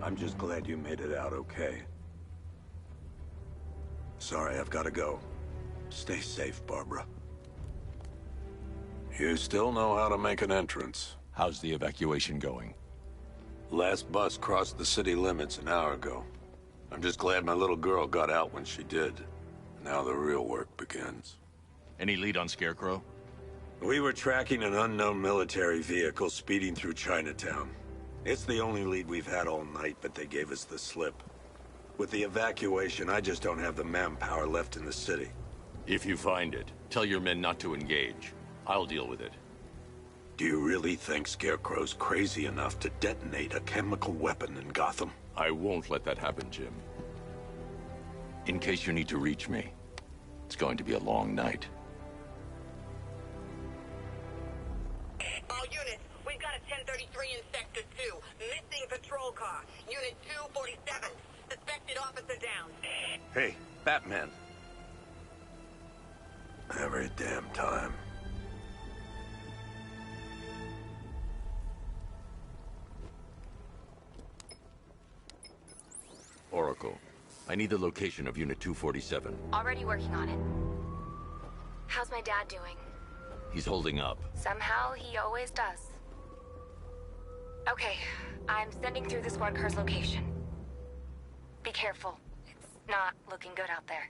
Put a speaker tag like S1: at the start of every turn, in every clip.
S1: I'm just glad you made it out okay. Sorry, I've got to go. Stay safe, Barbara. You still know how to make an entrance.
S2: How's the evacuation going?
S1: Last bus crossed the city limits an hour ago. I'm just glad my little girl got out when she did. Now the real work begins.
S2: Any lead on Scarecrow?
S1: We were tracking an unknown military vehicle speeding through Chinatown. It's the only lead we've had all night, but they gave us the slip. With the evacuation, I just don't have the manpower left in the city.
S2: If you find it, tell your men not to engage. I'll deal with it.
S1: Do you really think Scarecrow's crazy enough to detonate a chemical weapon in Gotham?
S2: I won't let that happen, Jim. In case you need to reach me, it's going to be a long night.
S3: All units, we've got a 1033 in Sector 2. Missing patrol car. Unit 247. Suspected officer down.
S1: Hey, Batman. Every damn time.
S2: Oracle, I need the location of Unit 247.
S4: Already working on it. How's my dad doing?
S2: He's holding up.
S4: Somehow, he always does. Okay, I'm sending through the squad car's location. Be careful. It's not looking good out there.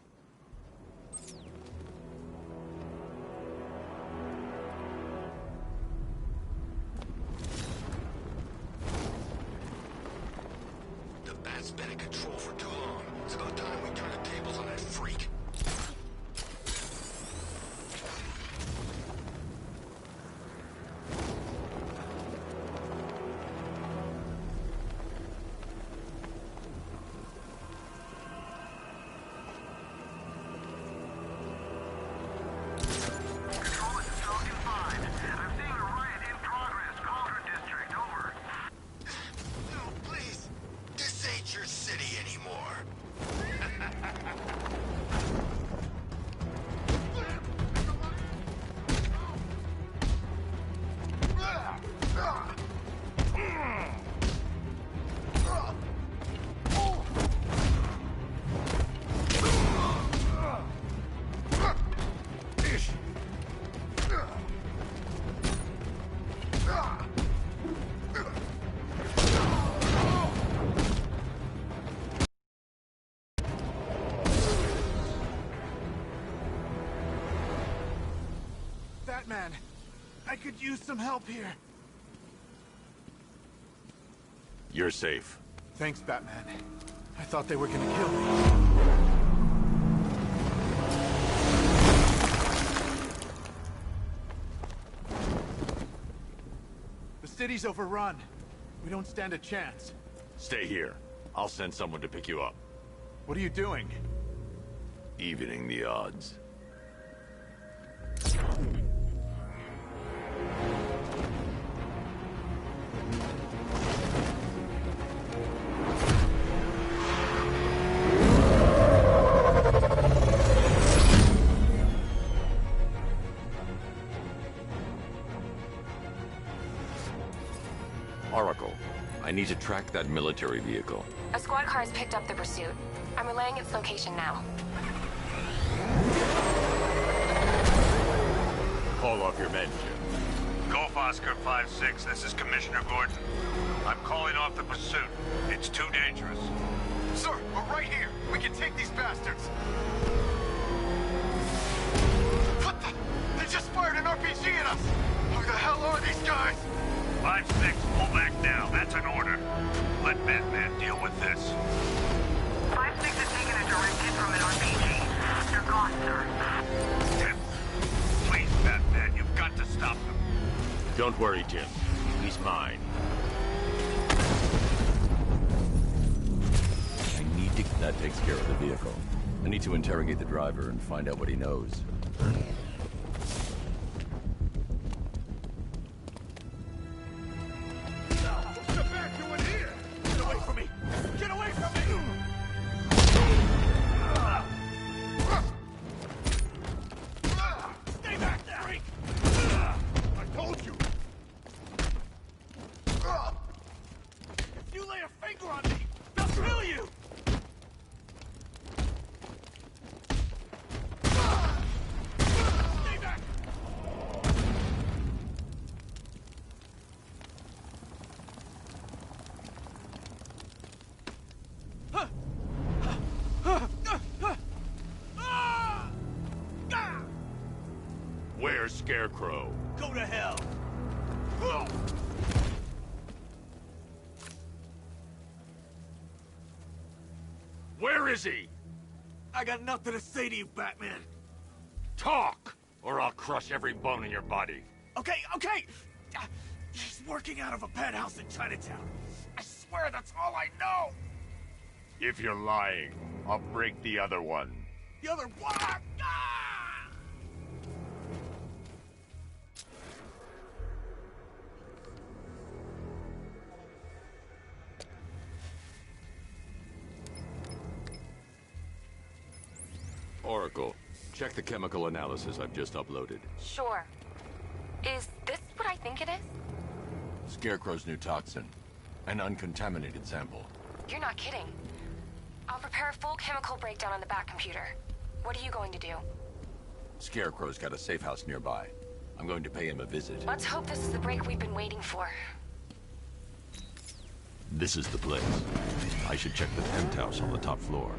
S5: The Bat's been in control for too long. It's about time we turn the tables on that freak. Your city anymore.
S6: Batman, I could use some help here.
S2: You're safe.
S6: Thanks, Batman. I thought they were gonna kill me. The city's overrun. We don't stand a chance.
S2: Stay here. I'll send someone to pick you up.
S6: What are you doing?
S2: Evening the odds. Oracle, I need to track that military vehicle.
S4: A squad car has picked up the pursuit. I'm relaying its location now.
S2: Call off your men, Jim.
S7: Golf Oscar 5-6, this is Commissioner Gordon. I'm calling off the pursuit. It's too dangerous.
S6: Sir, we're right here. We can take these bastards. What the? They just fired an RPG at us. Who the hell are these guys?
S7: 5-6, pull back now. That's an order. Let Batman deal with this.
S3: 5-6 has taken a direct hit from an RPG. They're gone, sir.
S7: Please, Batman, you've got to stop them.
S2: Don't worry, Jim. He's mine. That takes care of the vehicle. I need to interrogate the driver and find out what he knows.
S6: Get back to in here! Get away from me! Get away from me! Stay back there, freak! I told you! If you lay a finger on me,
S2: Scarecrow.
S6: Go to hell!
S2: Where is he?
S6: I got nothing to say to you, Batman.
S2: Talk, or I'll crush every bone in your body.
S6: Okay, okay! He's working out of a penthouse in Chinatown. I swear that's all I know!
S2: If you're lying, I'll break the other one.
S6: The other one! Ah!
S2: Oracle, check the chemical analysis I've just uploaded.
S4: Sure. Is this what I think it is?
S2: Scarecrow's new toxin. An uncontaminated sample.
S4: You're not kidding. I'll prepare a full chemical breakdown on the back computer. What are you going to do?
S2: Scarecrow's got a safe house nearby. I'm going to pay him a visit.
S4: Let's hope this is the break we've been waiting for.
S2: This is the place. I should check the penthouse on the top floor.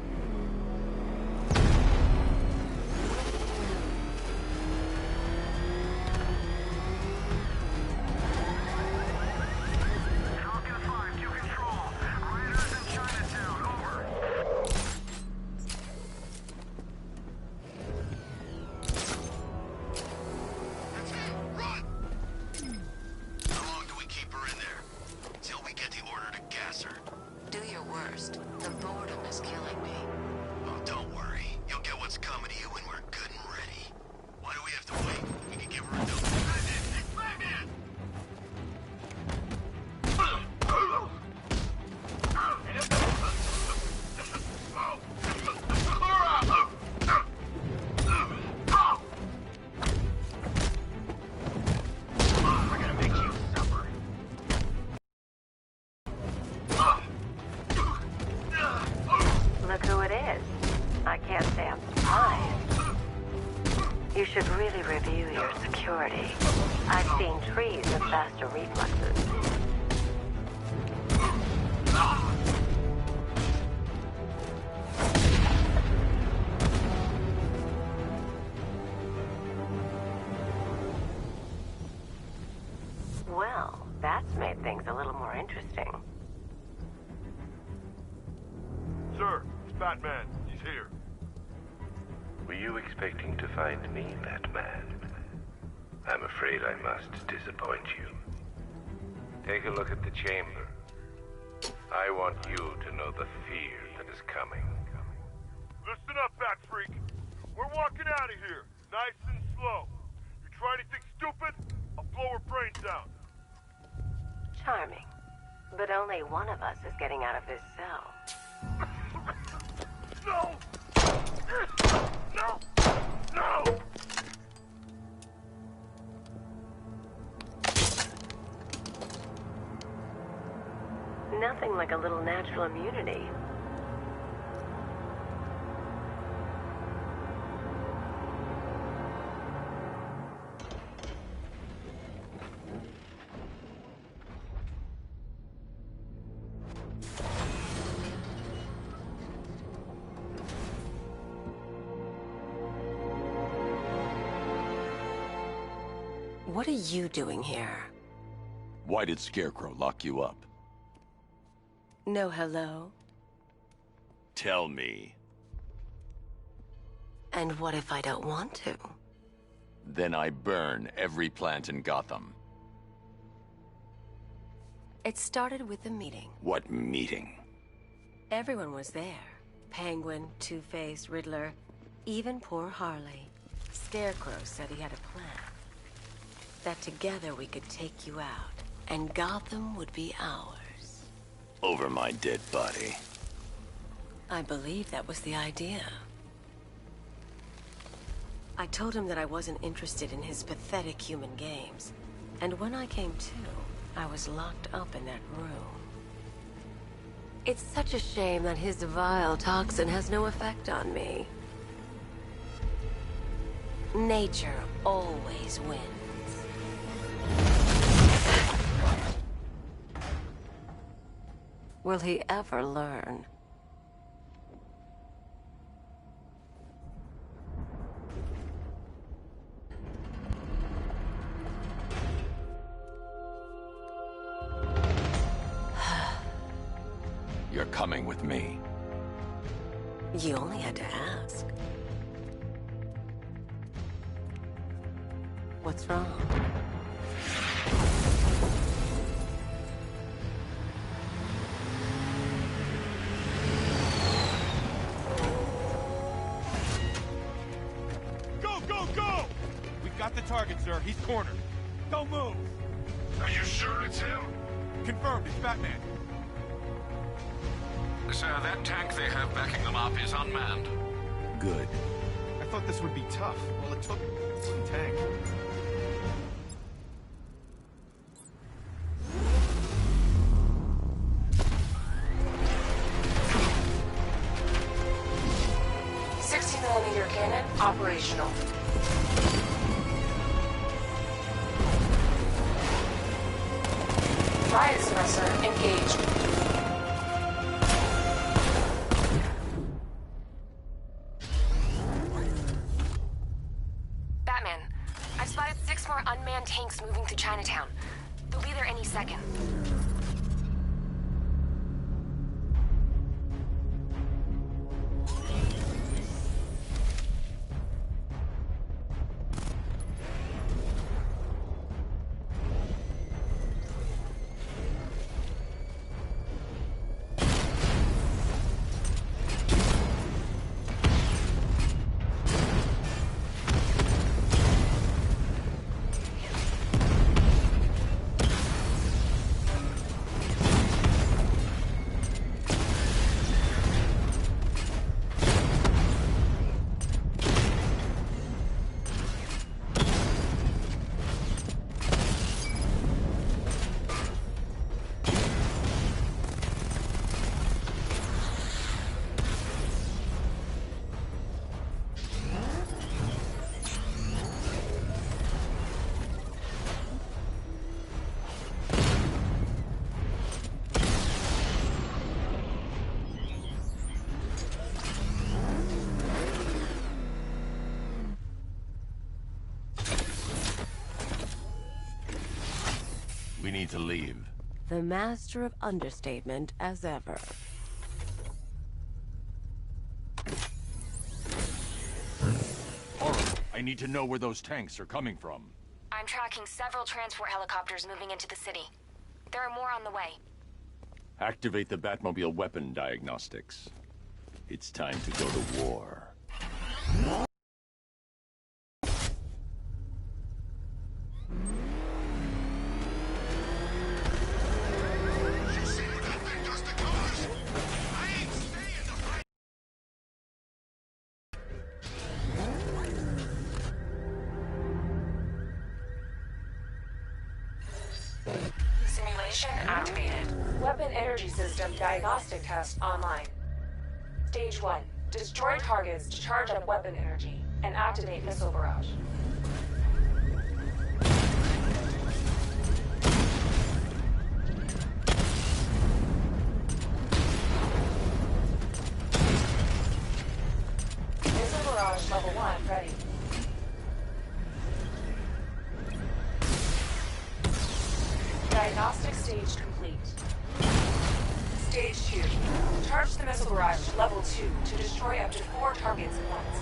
S8: Look who it is. I can't say I'm surprised. You should really review your security. I've seen trees with faster reflexes. Well, that's made things a little more interesting.
S7: Sir, it's Batman. He's here.
S9: Were you expecting to find me, Batman? I'm afraid I must disappoint you. Take a look at the chamber. I want you to know the fear that is coming.
S7: Listen up, Bat Freak. We're walking out of here, nice and slow. You try anything stupid, I'll blow her brains out.
S8: Charming. But only one of us is getting out of this cell.
S7: No! No! No!
S8: Nothing like a little natural immunity. What are you doing here?
S2: Why did Scarecrow lock you up?
S8: No hello?
S2: Tell me.
S8: And what if I don't want to?
S2: Then I burn every plant in Gotham.
S8: It started with a meeting.
S2: What meeting?
S8: Everyone was there. Penguin, Two-Face, Riddler, even poor Harley. Scarecrow said he had a plan. That together we could take you out, and Gotham would be ours.
S2: Over my dead body.
S8: I believe that was the idea. I told him that I wasn't interested in his pathetic human games. And when I came to, I was locked up in that room. It's such a shame that his vile toxin has no effect on me. Nature always wins. Will he ever learn?
S2: You're coming with me.
S8: You only had to ask. What's wrong?
S6: Go, go, go! We've got the target, sir. He's cornered. Don't move.
S5: Are you sure it's him?
S6: Confirmed, it's Batman.
S10: Sir, that tank they have backing them up is unmanned.
S2: Good.
S6: I thought this would be tough. Well, it took some tank.
S8: .60mm cannon operational. Riot suppressor engaged. Batman, I've spotted 6 more unmanned tanks moving through Chinatown. They'll be there any second.
S2: We need to leave.
S8: The master of understatement as ever.
S2: Alright, I need to know where those tanks are coming from.
S4: I'm tracking several transport helicopters moving into the city. There are more on the way.
S2: Activate the Batmobile weapon diagnostics. It's time to go to war.
S8: Simulation activated. Weapon energy system diagnostic test online. Stage 1. Destroy targets to charge up weapon energy and activate missile barrage. Missile barrage level 1 ready. Diagnostic stage complete. Stage 2. Charge the missile barrage to level 2 to destroy up to 4 targets at once.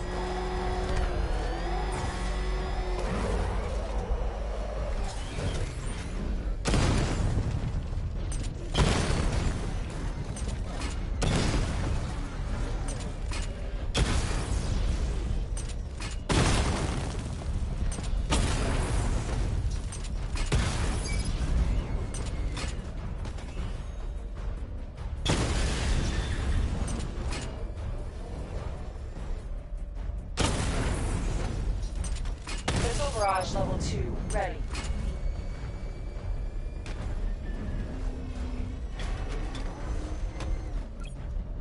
S8: Barrage level 2 ready.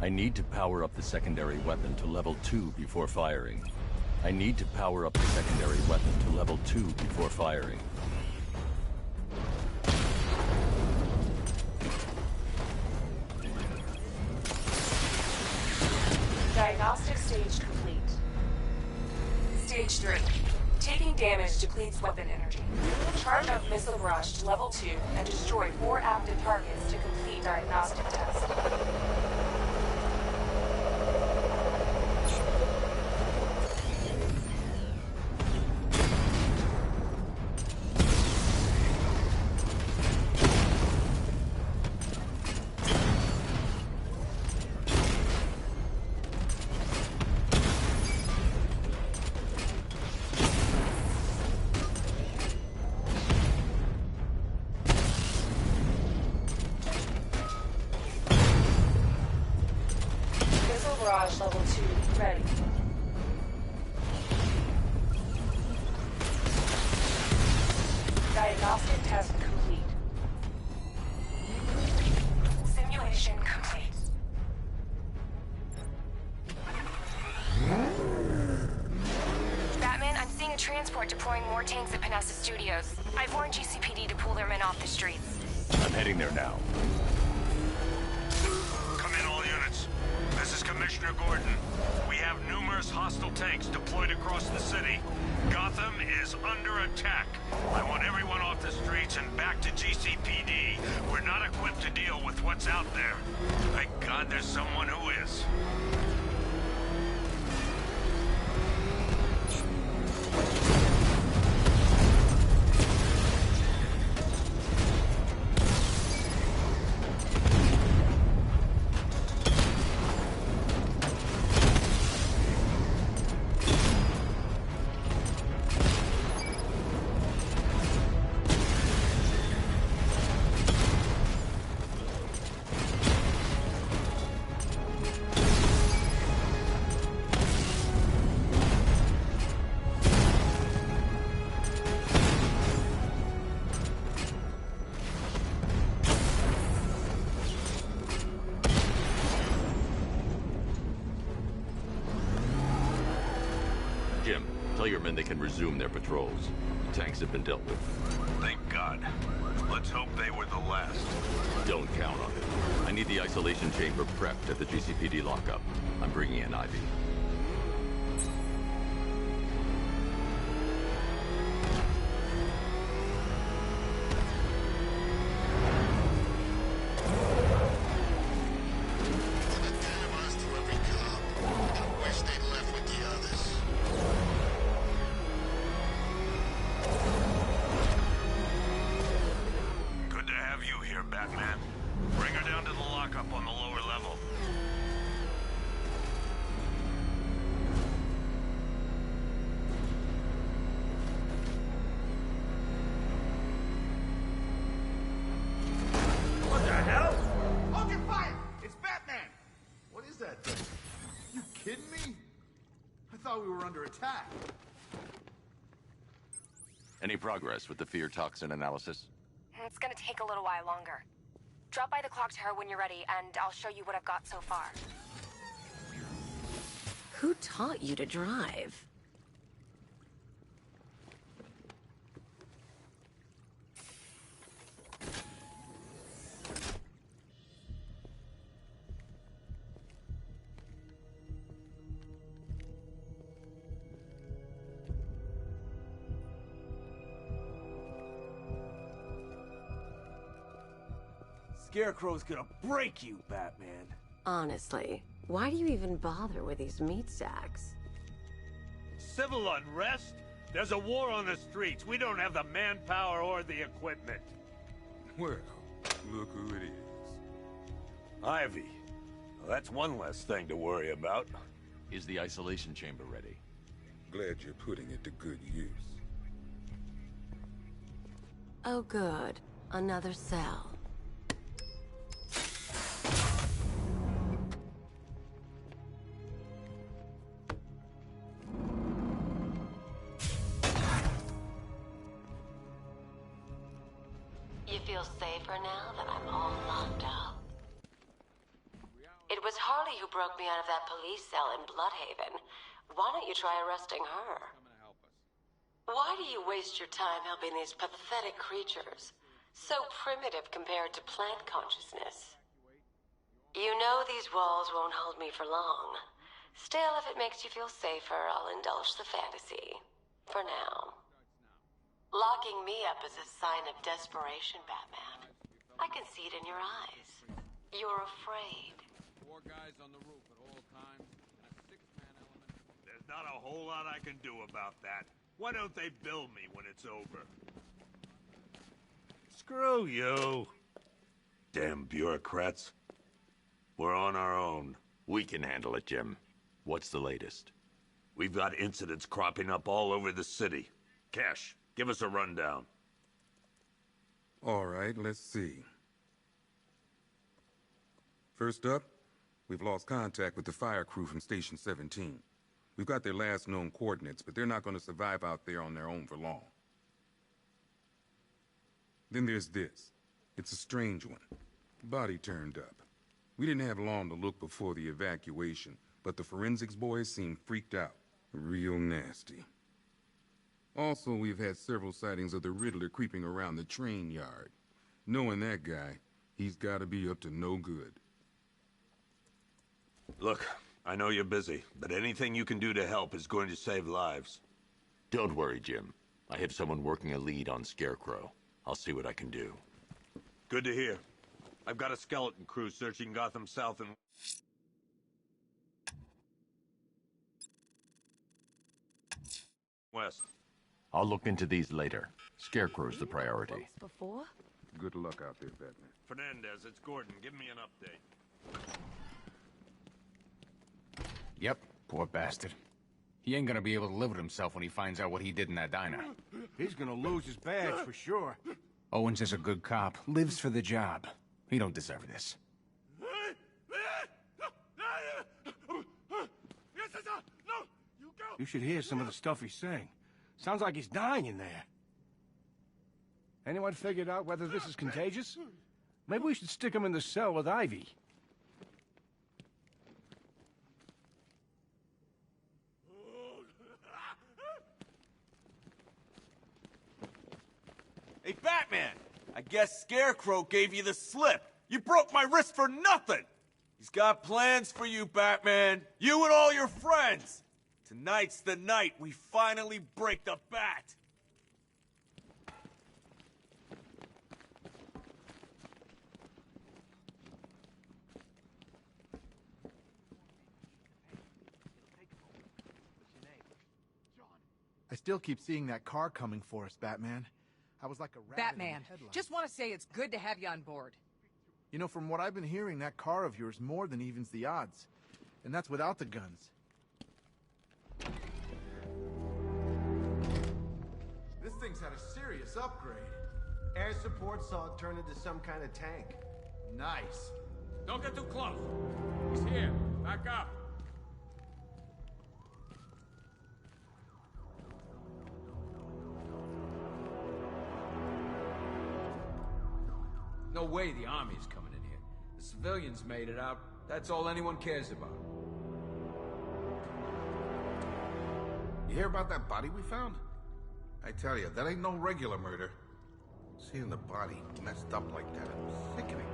S2: I need to power up the secondary weapon to level 2 before firing. I need to power up the secondary weapon to level 2 before firing.
S8: Diagnostic stage complete. Stage 3. Taking damage depletes weapon energy. Charge up missile barrage to level 2 and destroy 4 active targets to complete diagnostic test.
S11: Barrage level 2 ready. Diagnostic test complete.
S4: Simulation complete. Batman, I'm seeing a transport deploying more tanks at Panessa Studios. I've warned GCPD to pull their men off the streets.
S2: I'm heading there now.
S12: Come in, all units. This is Commissioner Gordon. We have numerous hostile tanks deployed across the city. Gotham is under attack. I want everyone off the streets and back to GCPD. We're not equipped to deal with what's out there. Thank God there's someone who is.
S2: Jim, tell your men they can resume their patrols. The tanks have been dealt with.
S12: Thank God. Let's hope they were the last.
S2: Don't count on it. I need the isolation chamber prepped at the GCPD lockup. I'm bringing in Ivy.
S12: Batman. Bring her down to the lockup on the lower level.
S6: What the hell? Hold your fire! It's Batman!
S13: What is that thing? You kidding me? I thought we were under attack.
S2: Any progress with the fear toxin analysis?
S4: It's gonna take a little while longer. Drop by the clock tower when you're ready, and I'll show you what I've got so far.
S8: Who taught you to drive?
S6: Scarecrow's gonna break you, Batman.
S8: Honestly, why do you even bother with these meat sacks?
S7: Civil unrest? There's a war on the streets. We don't have the manpower or the equipment.
S1: Well, look who it is.
S7: Ivy. Well, that's one less thing to worry about.
S2: Is the isolation chamber ready?
S1: Glad you're putting it to good use.
S8: Oh good, another cell.
S14: You feel safer now that I'm all locked up? It was Harley who broke me out of that police cell in Bloodhaven. Why don't you try arresting her? Why do you waste your time helping these pathetic creatures? So primitive compared to plant consciousness. You know these walls won't hold me for long. Still, if it makes you feel safer, I'll indulge the fantasy. For now. Locking me up is a sign of desperation, Batman. I can see it in your eyes. You're afraid.
S10: 4 guys on the roof at all times, and a 6-man element.
S7: There's not a whole lot I can do about that. Why don't they bill me when it's over? Screw you. Damn bureaucrats. We're on our own.
S2: We can handle it, Jim. What's the latest?
S7: We've got incidents cropping up all over the city. Cash, give us a rundown.
S1: All right, let's see. First up,
S15: We've lost contact with the fire crew from Station 17. We've got their last known coordinates, but they're not going to survive out there on their own for long. Then there's this. It's a strange one. The body turned up. We didn't have long to look before the evacuation, but the forensics boys seemed freaked out. Real nasty. Also, we've had several sightings of the Riddler creeping around the train yard. Knowing that guy, he's got to be up to no good.
S1: Look, I know you're busy, but anything you can do to help is going to save lives.
S2: Don't worry, Jim. I have someone working a lead on Scarecrow. I'll see what I can do.
S1: Good to hear. I've got a skeleton crew searching Gotham South and... West.
S2: I'll look into these later. Scarecrow's the priority.
S8: Before?
S15: Good luck out there, Batman.
S1: Fernandez, it's Gordon. Give me an update.
S6: Yep, poor bastard. He ain't gonna be able to live with himself when he finds out what he did in that diner.
S16: He's gonna lose his badge for sure.
S6: Owens is a good cop, lives for the job. He don't deserve this.
S16: You should hear some of the stuff he's saying. Sounds like he's dying in there. Anyone figured out whether this is contagious? Maybe we should stick him in the cell with Ivy.
S17: Hey, Batman! I guess Scarecrow gave you the slip. You broke my wrist for nothing! He's got plans for you, Batman. You and all your friends. Tonight's the night we finally break the bat.
S13: I still keep seeing that car coming for us, Batman. I was like a rabbit
S18: Batman,
S13: in the headlights.
S18: just want to say it's good to have you on board.
S13: You know, from what I've been hearing, that car of yours more than evens the odds. And that's without the guns. This thing's had a serious upgrade.
S19: Air support saw it turn into some kind of tank.
S13: Nice.
S10: Don't get too close. He's here. Back up. No way the army's coming in here. The civilians made it out. That's all anyone cares about.
S20: You hear about that body we found? I tell you, that ain't no regular murder. Seeing the body messed up like that, it was sickening.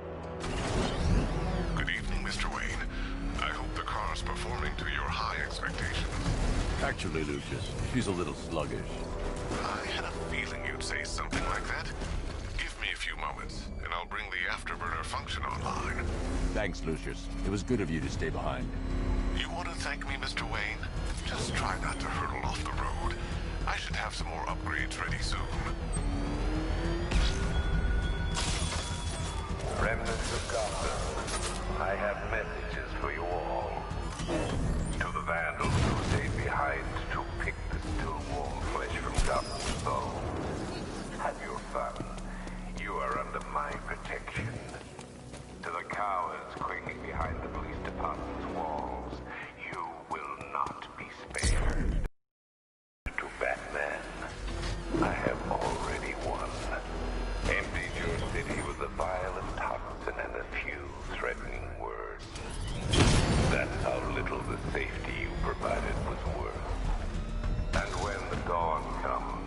S5: Good evening, Mr. Wayne. I hope the car's performing to your high expectations.
S2: Actually, Lucius, she's a little sluggish.
S5: I had a feeling you'd say something like that. Give me a few moments, and I'll bring the afterburner function online.
S2: Thanks, Lucius. It was good of you to stay behind.
S5: You want to thank me, Mr. Wayne? Just try not to hurtle off the road. I should have some more upgrades ready soon.
S9: Remnants of Gotham, I have messages for you all. To the vandals who stayed behind to pick the still warm flesh from Gotham's foe. Have your fun. You are under my protection. To the cowards quaking behind the police department's walls, you will not be spared. To Batman, I have already won. Emptied your city with a violent toxin and a few threatening words. That's how little the safety you provided was worth. And when the dawn comes,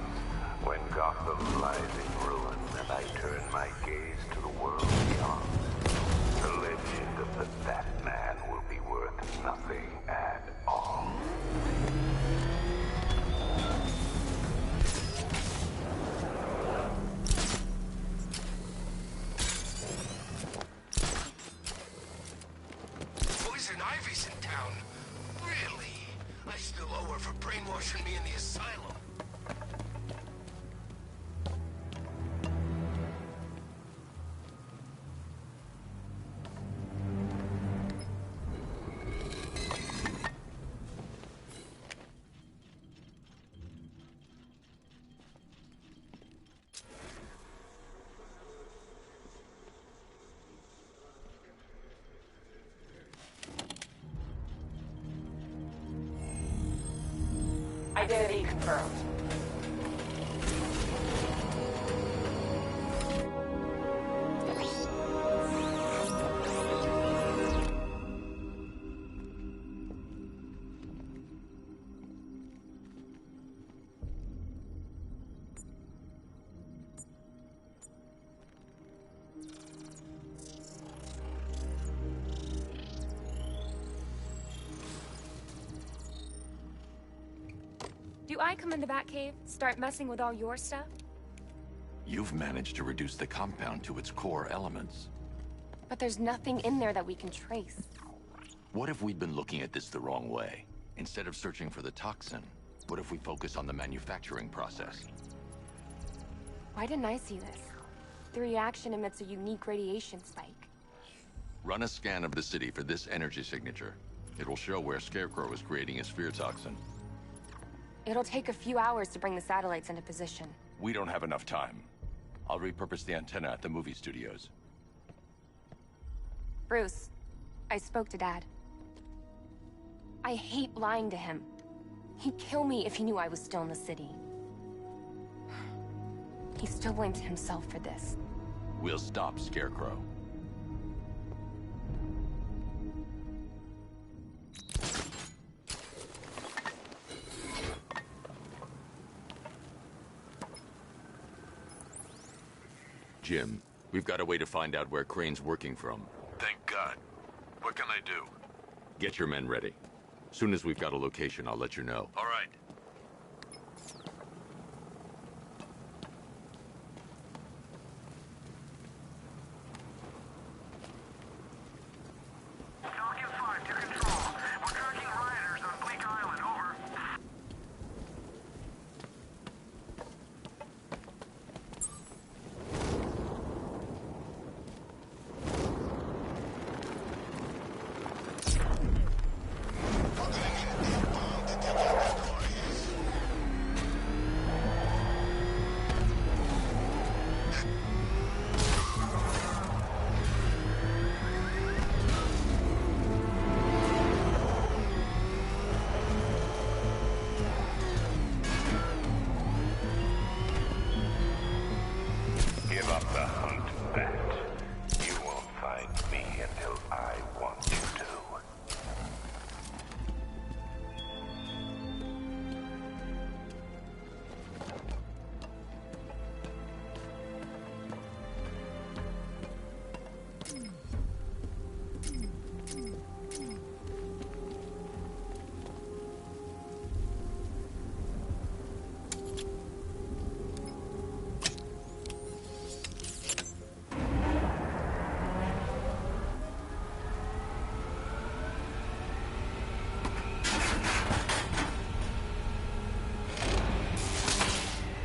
S9: when Gotham lies in ruin and I turn my gaze to the world beyond, the legend of the Batman will be worth nothing at all.
S5: Poison Ivy's in town. Really? I still owe her for brainwashing me in the asylum.
S11: Identity confirmed.
S4: Do I come in the Batcave, start messing with all your stuff?
S2: You've managed to reduce the compound to its core elements.
S4: But there's nothing in there that we can trace.
S2: What if we'd been looking at this the wrong way? Instead of searching for the toxin, what if we focus on the manufacturing process?
S4: Why didn't I see this? The reaction emits a unique radiation spike.
S2: Run a scan of the city for this energy signature. It will show where Scarecrow is creating his fear toxin.
S4: It'll take a few hours to bring the satellites into position.
S2: We don't have enough time. I'll repurpose the antenna at the movie studios.
S4: Bruce, I spoke to Dad. I hate lying to him. He'd kill me if he knew I was still in the city. He still blames himself for this.
S2: We'll stop Scarecrow. Jim, we've got a way to find out where Crane's working from.
S5: Thank God. What can I do?
S2: Get your men ready. Soon as we've got a location, I'll let you know.
S5: All right.
S12: Falcon 5 to control. We're tracking rioters on Bleak Island. Over.
S9: Give up the hunt, Bat. You won't find me until I want you to.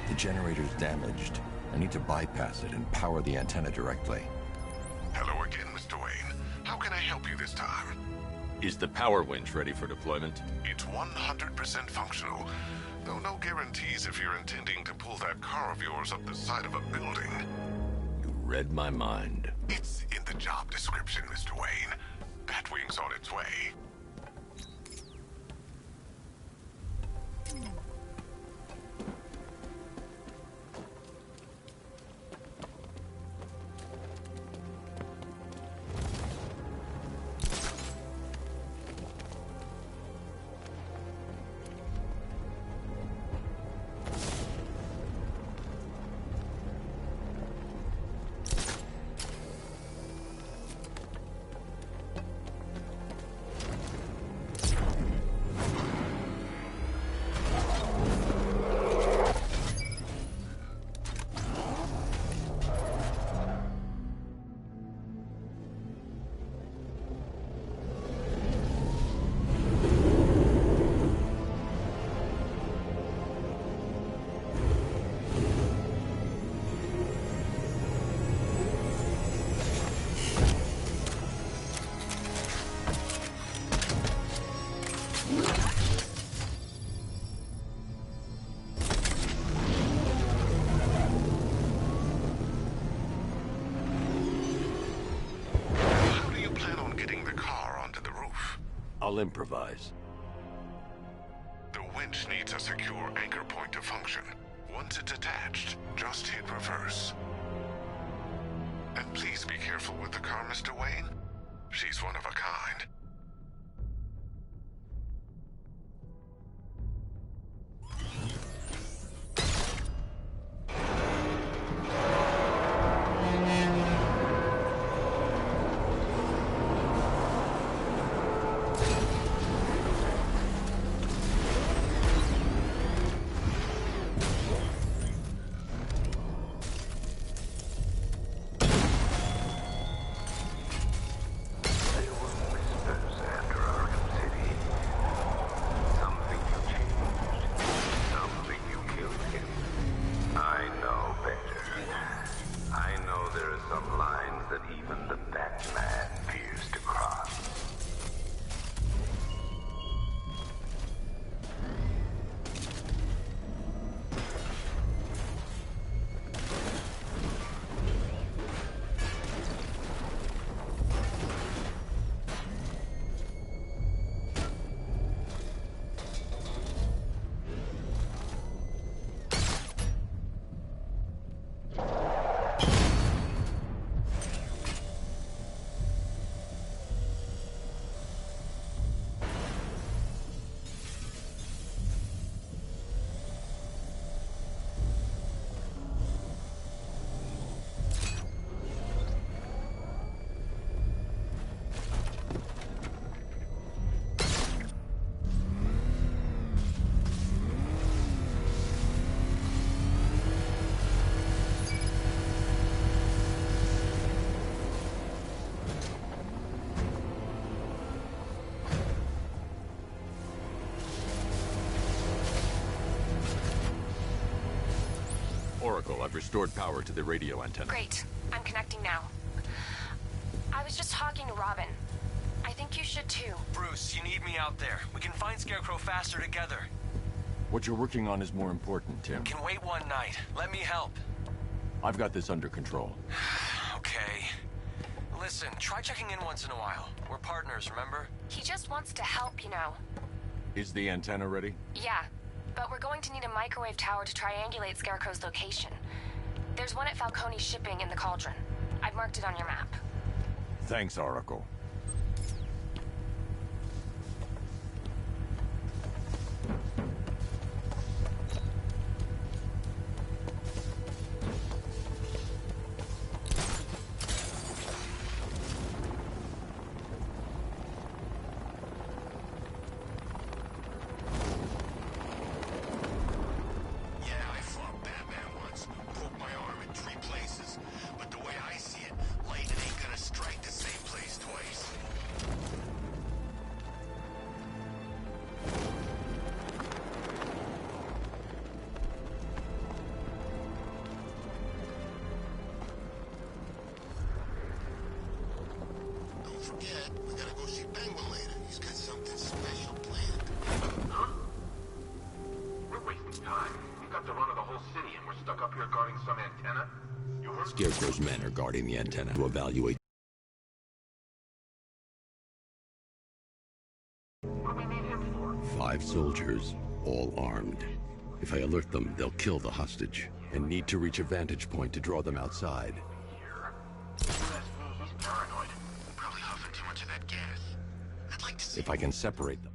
S2: The generator's damaged. I need to bypass it and power the antenna directly.
S5: Hello again, Mr. Wayne. How can I help you this time?
S2: Is the power winch ready for deployment?
S5: It's 100% functional, though no guarantees if you're intending to pull that car of yours up the side of a building.
S2: You read my mind.
S5: It's in the job description, Mr. Wayne. Batwing's on its way.
S2: I'll improvise.
S5: The wind winch needs a secure anchor point to function. Once it's attached, just hit reverse. And please be careful with the car, Mr. Wayne. She's one of a kind.
S2: Oracle, I've restored power to the radio antenna.
S4: Great. I'm connecting now. I was just talking to Robin. I think you should too.
S21: Bruce, you need me out there. We can find Scarecrow faster together.
S2: What you're working on is more important, Tim.
S21: Can wait one night. Let me help.
S2: I've got this under control.
S21: Okay. Listen, try checking in once in a while. We're partners, remember?
S4: He just wants to help, you know.
S2: Is the antenna ready?
S4: Yeah, but we're going to need a microwave tower to triangulate Scarecrow's location. There's one at Falcone's shipping in the Cauldron. I've marked it on your map.
S2: Thanks, Oracle.
S22: Scarecrow's men are guarding the antenna to evaluate.
S5: What do we need him for?
S22: 5 soldiers, all armed. If I alert them, they'll kill the hostage. And need to reach a vantage point to draw them outside.
S5: He's paranoid. Probably huffing too much of that gas. I'd like to see.
S22: If I can separate them,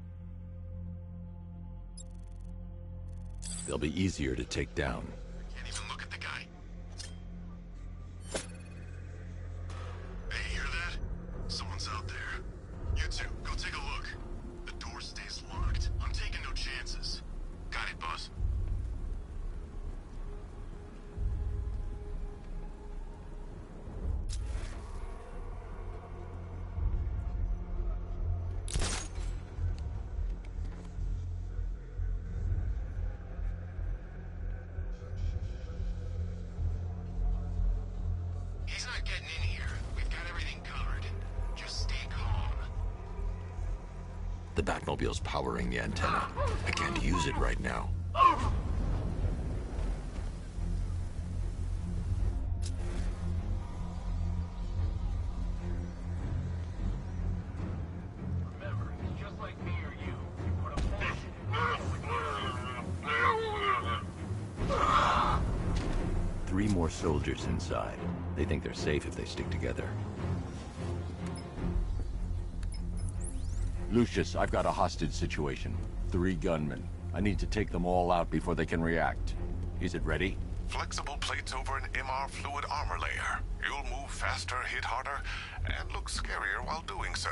S22: they'll be easier to take down.
S5: Can't even look at the guy. Hey, hear that? Someone's out there. You two, go take a look. The door stays locked. I'm taking no chances. Got it, boss. He's not getting in here. We've got everything covered. Just stay calm.
S22: The Batmobile's powering the antenna. I can't use it right now.
S5: Remember, he's just like me or you. You put a bullet in him.
S2: more soldiers inside. They think they're safe if they stick together. Lucius, I've got a hostage situation. 3 gunmen. I need to take them all out before they can react. Is it ready?
S5: Flexible plates over an MR fluid armor layer. You'll move faster, hit harder, and look scarier while doing so.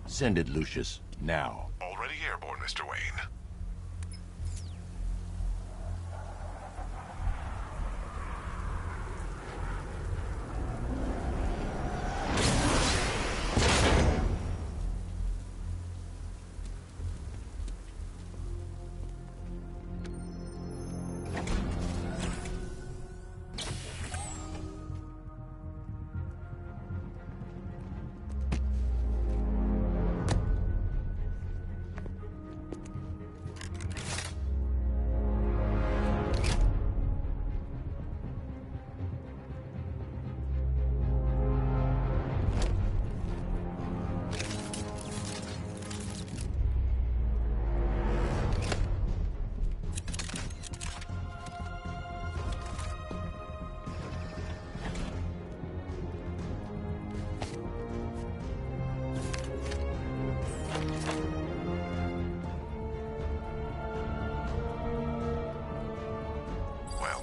S2: Send it, Lucius. Now.
S5: Already airborne, Mr. Wayne.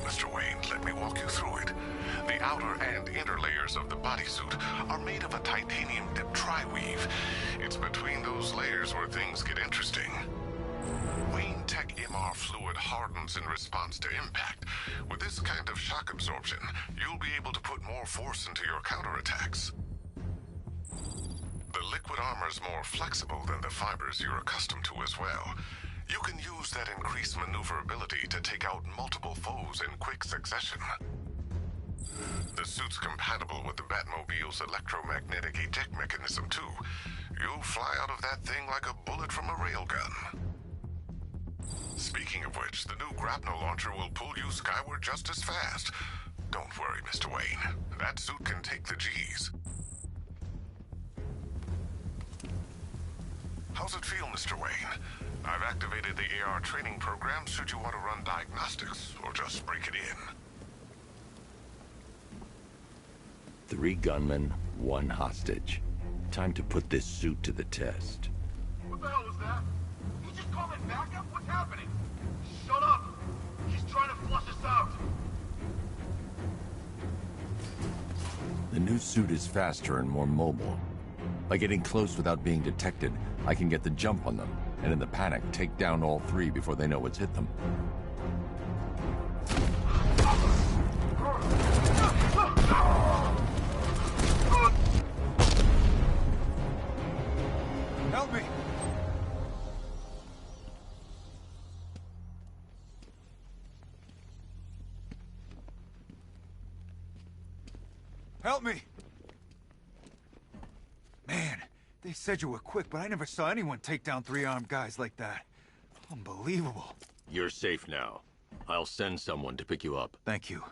S5: Mr. Wayne, let me walk you through it. The outer and inner layers of the bodysuit are made of a titanium-dipped tri-weave. It's between those layers where things get interesting. Wayne Tech MR fluid hardens in response to impact. With this kind of shock absorption, you'll be able to put more force into your counterattacks. The liquid armor's more flexible than the fibers you're accustomed to as well. You can use that increased maneuverability to take out multiple foes in quick succession. The suit's compatible with the Batmobile's electromagnetic eject mechanism, too. You'll fly out of that thing like a bullet from a railgun. Speaking of which, the new grapnel launcher will pull you skyward just as fast. Don't worry, Mr. Wayne. That suit can take the G's. How's it feel, Mr. Wayne? I've activated the AR training program should you want to run diagnostics, or just break it in.
S2: 3 gunmen, 1 hostage. Time to put this suit to the test.
S7: What the hell was that? He just called in backup? What's happening? Shut up! He's trying to flush us out!
S2: The new suit is faster and more mobile. By getting close without being detected, I can get the jump on them, and in the panic, take down all 3 before they know what's hit them.
S10: Help me! Help me! Man, they said you were quick, but I never saw anyone take down 3 armed guys like that. Unbelievable.
S2: You're safe now. I'll send someone to pick you up.
S10: Thank you.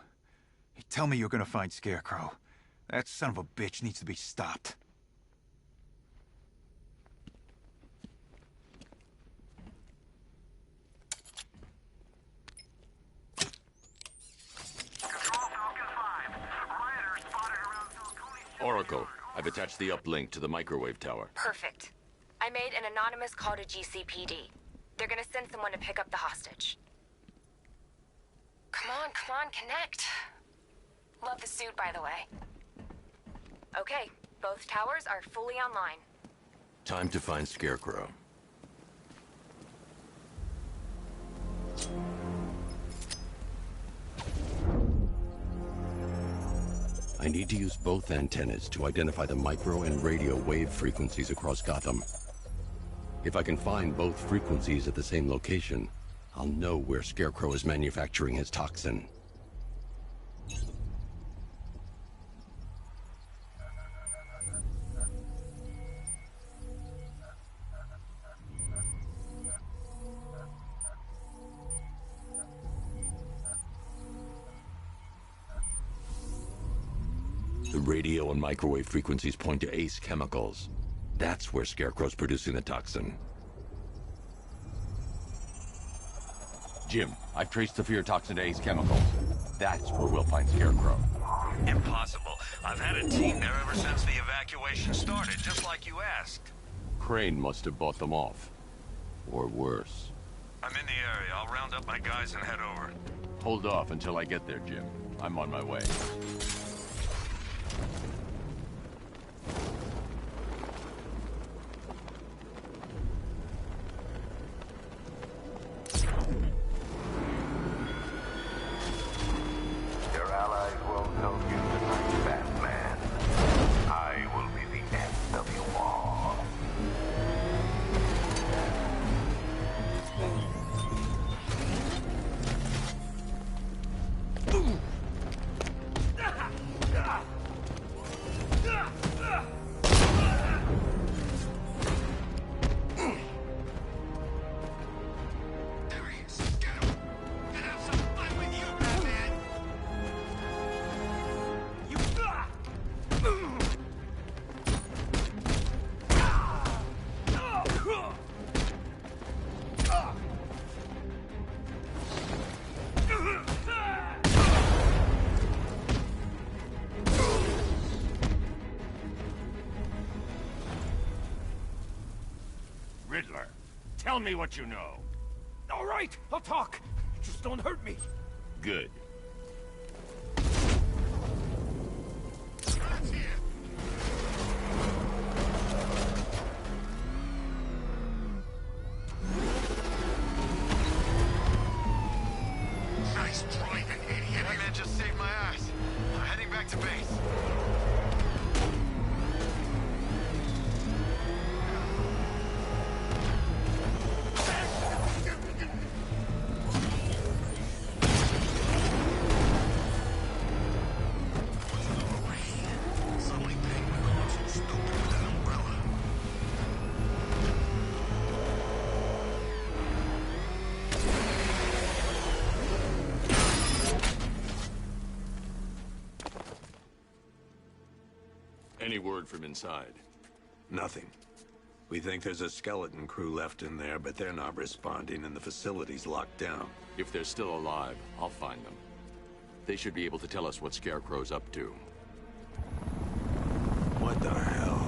S10: Hey, tell me you're gonna find Scarecrow. That son of a bitch needs to be stopped.
S2: Oracle, I've attached the uplink to the microwave tower.
S4: Perfect. I made an anonymous call to GCPD. They're gonna send someone to pick up the hostage. Come on, connect. Love the suit, by the way. Okay, both towers are fully online.
S2: Time to find Scarecrow. I need to use both antennas to identify the micro and radio wave frequencies across Gotham. If I can find both frequencies at the same location, I'll know where Scarecrow is manufacturing his toxin. The radio and microwave frequencies point to Ace Chemicals. That's where Scarecrow's producing the toxin. Jim, I've traced the fear toxin to Ace Chemicals. That's where we'll find Scarecrow.
S12: Impossible. I've had a team there ever since the evacuation started, just like you asked.
S2: Crane must have bought them off. Or worse.
S12: I'm in the area. I'll round up my guys and head over.
S2: Hold off until I get there, Jim. I'm on my way.
S9: Your allies won't help you tonight, Batman. I will be the end of you all.
S12: Riddler, tell me what you know.
S6: All right, I'll talk. Just don't hurt me.
S12: Good.
S5: Nice driving, idiot.
S3: That man just saved my ass. I'm heading back to base.
S2: Any word from inside?
S1: Nothing. We think there's a skeleton crew left in there, but they're not responding and the facility's locked down.
S2: If they're still alive, I'll find them. They should be able to tell us what Scarecrow's up to.
S1: What the hell?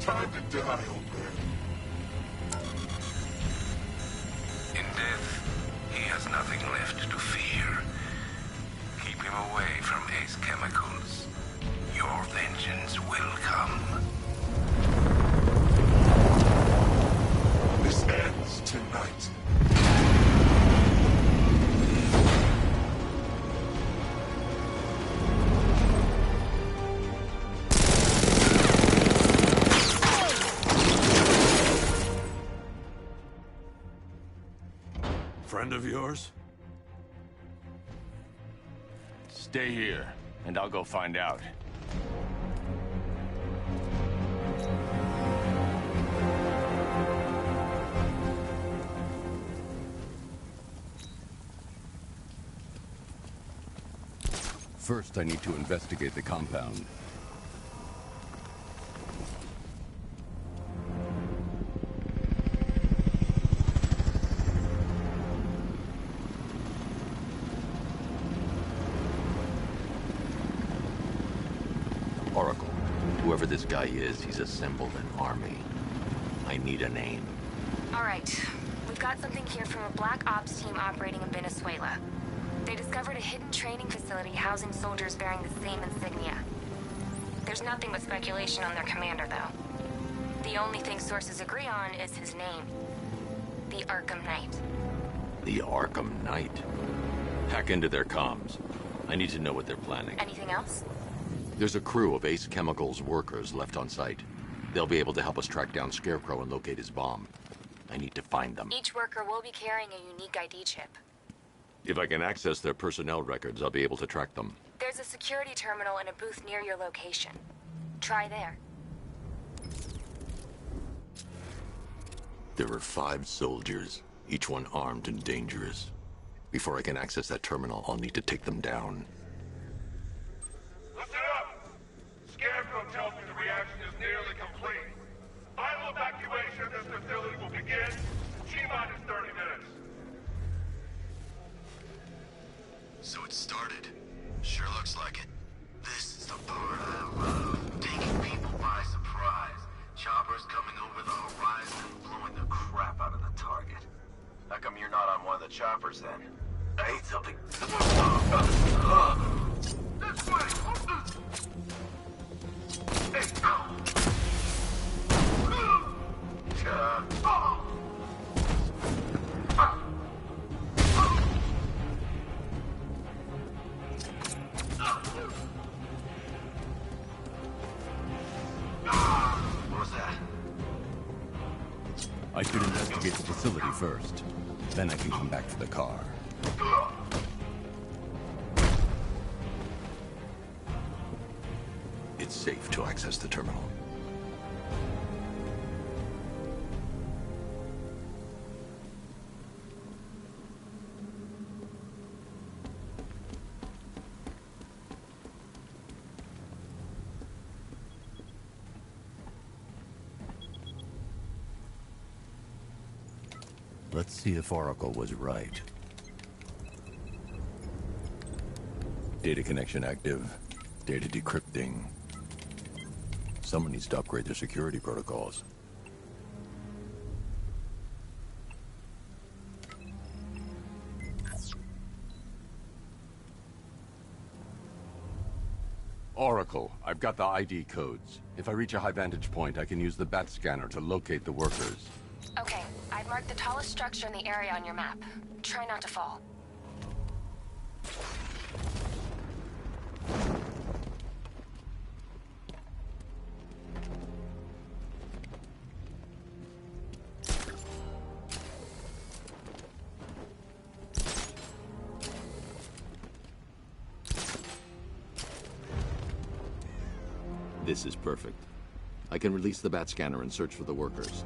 S5: Time to die, old man.
S9: In death, he has nothing left to fear. Keep him away from Ace Chemicals. Your vengeance will come.
S5: This ends tonight.
S1: Friend of yours?
S12: Stay here, and I'll go find out.
S2: First, I need to investigate the compound. Oracle, whoever this guy is, he's assembled an army. I need a name.
S4: All right. We've got something here from a Black Ops team operating in Venezuela. They discovered a hidden training facility housing soldiers bearing the same insignia. There's nothing but speculation on their commander, though. The only thing sources agree on is his name. The Arkham Knight.
S2: The Arkham Knight? Hack into their comms. I need to know what they're planning.
S4: Anything else?
S2: There's a crew of Ace Chemicals workers left on site. They'll be able to help us track down Scarecrow and locate his bomb. I need to find them.
S4: Each worker will be carrying a unique ID chip.
S2: If I can access their personnel records, I'll be able to track them.
S4: There's a security terminal in a booth near your location. Try there.
S2: There are 5 soldiers, each one armed and dangerous. Before I can access that terminal, I'll need to take them down.
S7: Listen up! Scarecrow tells me the reaction is nearly complete. Final evacuation of this facility will begin in T-minus 30 minutes.
S3: So it started. Sure looks like it. This is the part I love. Taking people by surprise. Choppers coming over the horizon and blowing the crap out of the target. How come you're not on one of the choppers then? I hate something. This way! What was that?
S2: I should investigate the facility first. Then I can come back for the car. It's safe to access the terminal. Let's see if Oracle was right. Data connection active. Data decrypting. Someone needs to upgrade their security protocols. Oracle, I've got the ID codes. If I reach a high vantage point, I can use the bat scanner to locate the workers.
S4: Okay, I've marked the tallest structure in the area on your map. Try not to fall.
S2: This is perfect. I can release the bat scanner and search for the workers.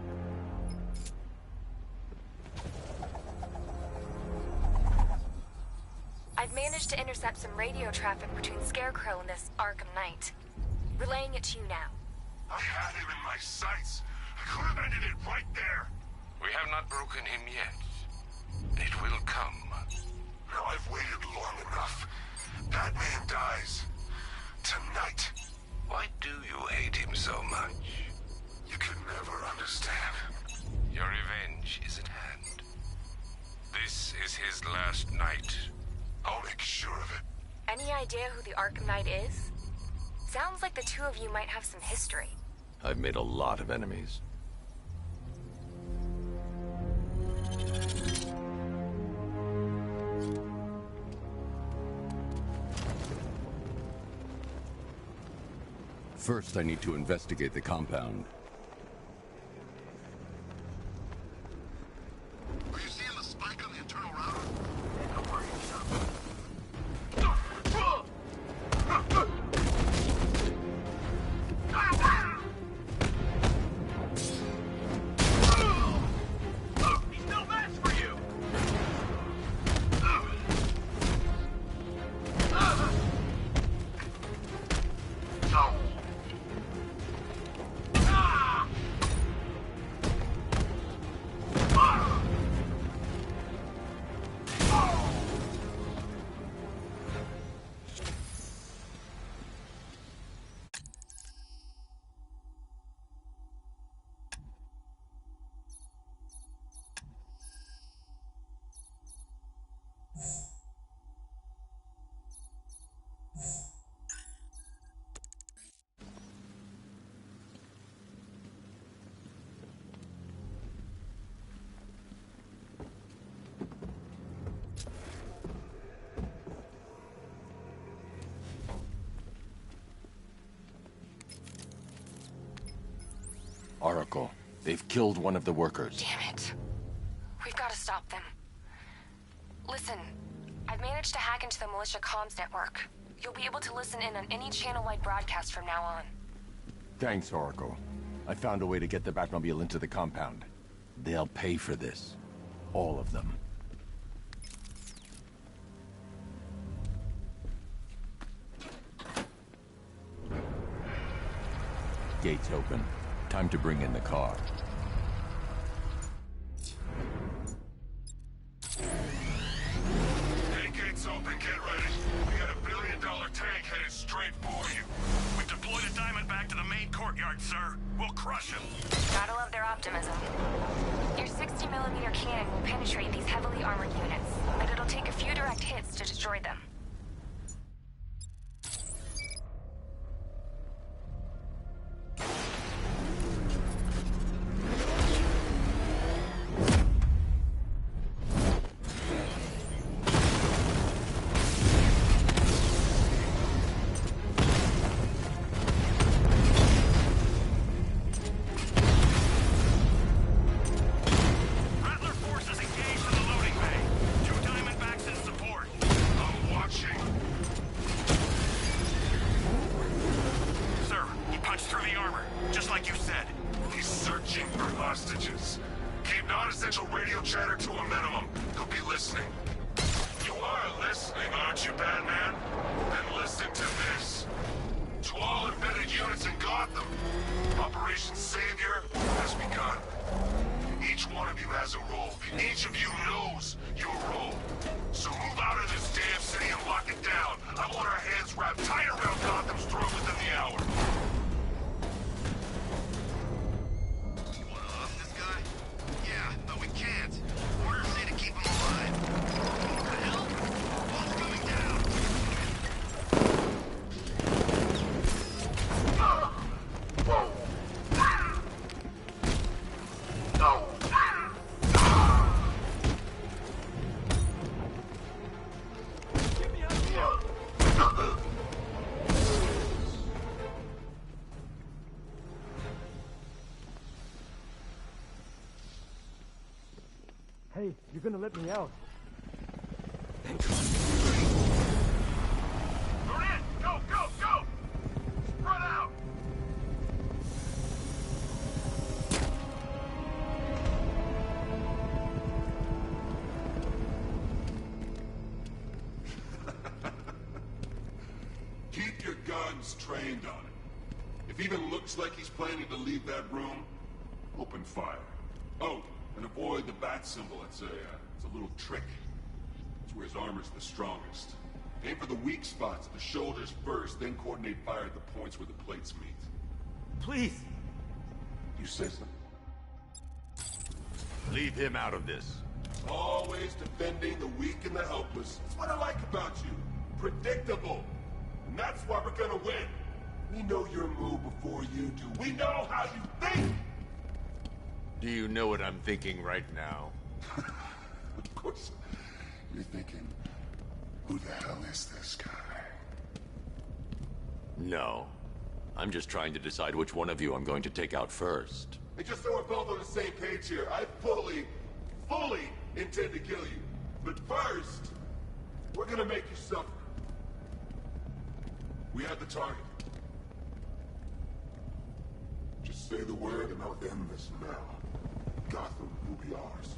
S4: I've managed to intercept some radio traffic between Scarecrow and this Arkham Knight. Relaying it to you now.
S3: I had him in my sights. I could have ended it right there.
S9: We have not broken him yet. It will come.
S3: Now I've waited long enough. Batman dies. Tonight.
S9: Why do you hate him so much?
S3: You can never understand.
S9: Your revenge is at hand. This is his last night.
S3: I'll make sure of it.
S4: Any idea who the Arkham Knight is? Sounds like the two of you might have some history.
S2: I've made a lot of enemies. First, I need to investigate the compound.
S3: Are you seeing the spike on the internal router?
S6: He's no match for you!
S2: Oracle, they've killed one of the workers.
S4: Damn it. We've got to stop them. Listen, I've managed to hack into the militia comms network. You'll be able to listen in on any channel-wide broadcast from now on.
S2: Thanks, Oracle. I found a way to get the Batmobile into the compound.
S8: They'll pay for this. All of them. Gates open. Time to bring in the car.
S5: Hey, gates open, get ready. We got $1 billion tank headed straight for you.
S12: We've deployed a Diamondback to the main courtyard, sir. We'll crush him.
S4: Gotta love their optimism. Your 60mm cannon will penetrate these heavily armored units, but it'll take a few direct hits to destroy them.
S16: Hey, you're gonna let me out.
S5: You're in! Go, go, go! Spread out! Keep your guns trained on him. If he even looks like he's planning to leave that room, open fire. Oh, and avoid the bat symbol. It's a little trick. It's where his armor's the strongest. Aim for the weak spots, the shoulders first, then coordinate fire at the points where the plates meet.
S16: Please.
S5: You say something?
S8: Leave him out of this.
S5: Always defending the weak and the helpless. That's what I like about you. Predictable. And that's why we're gonna win. We know your move before you do. We know how you think!
S8: Do you know what I'm thinking right now?
S5: Of course. You're thinking, who the hell is this guy?
S2: No. I'm just trying to decide which one of you I'm going to take out first.
S5: And just so we're both on the same page here, I fully intend to kill you. But first, we're gonna make you suffer. We have the target. Just say the word and I'll end this now. Gotham will be ours.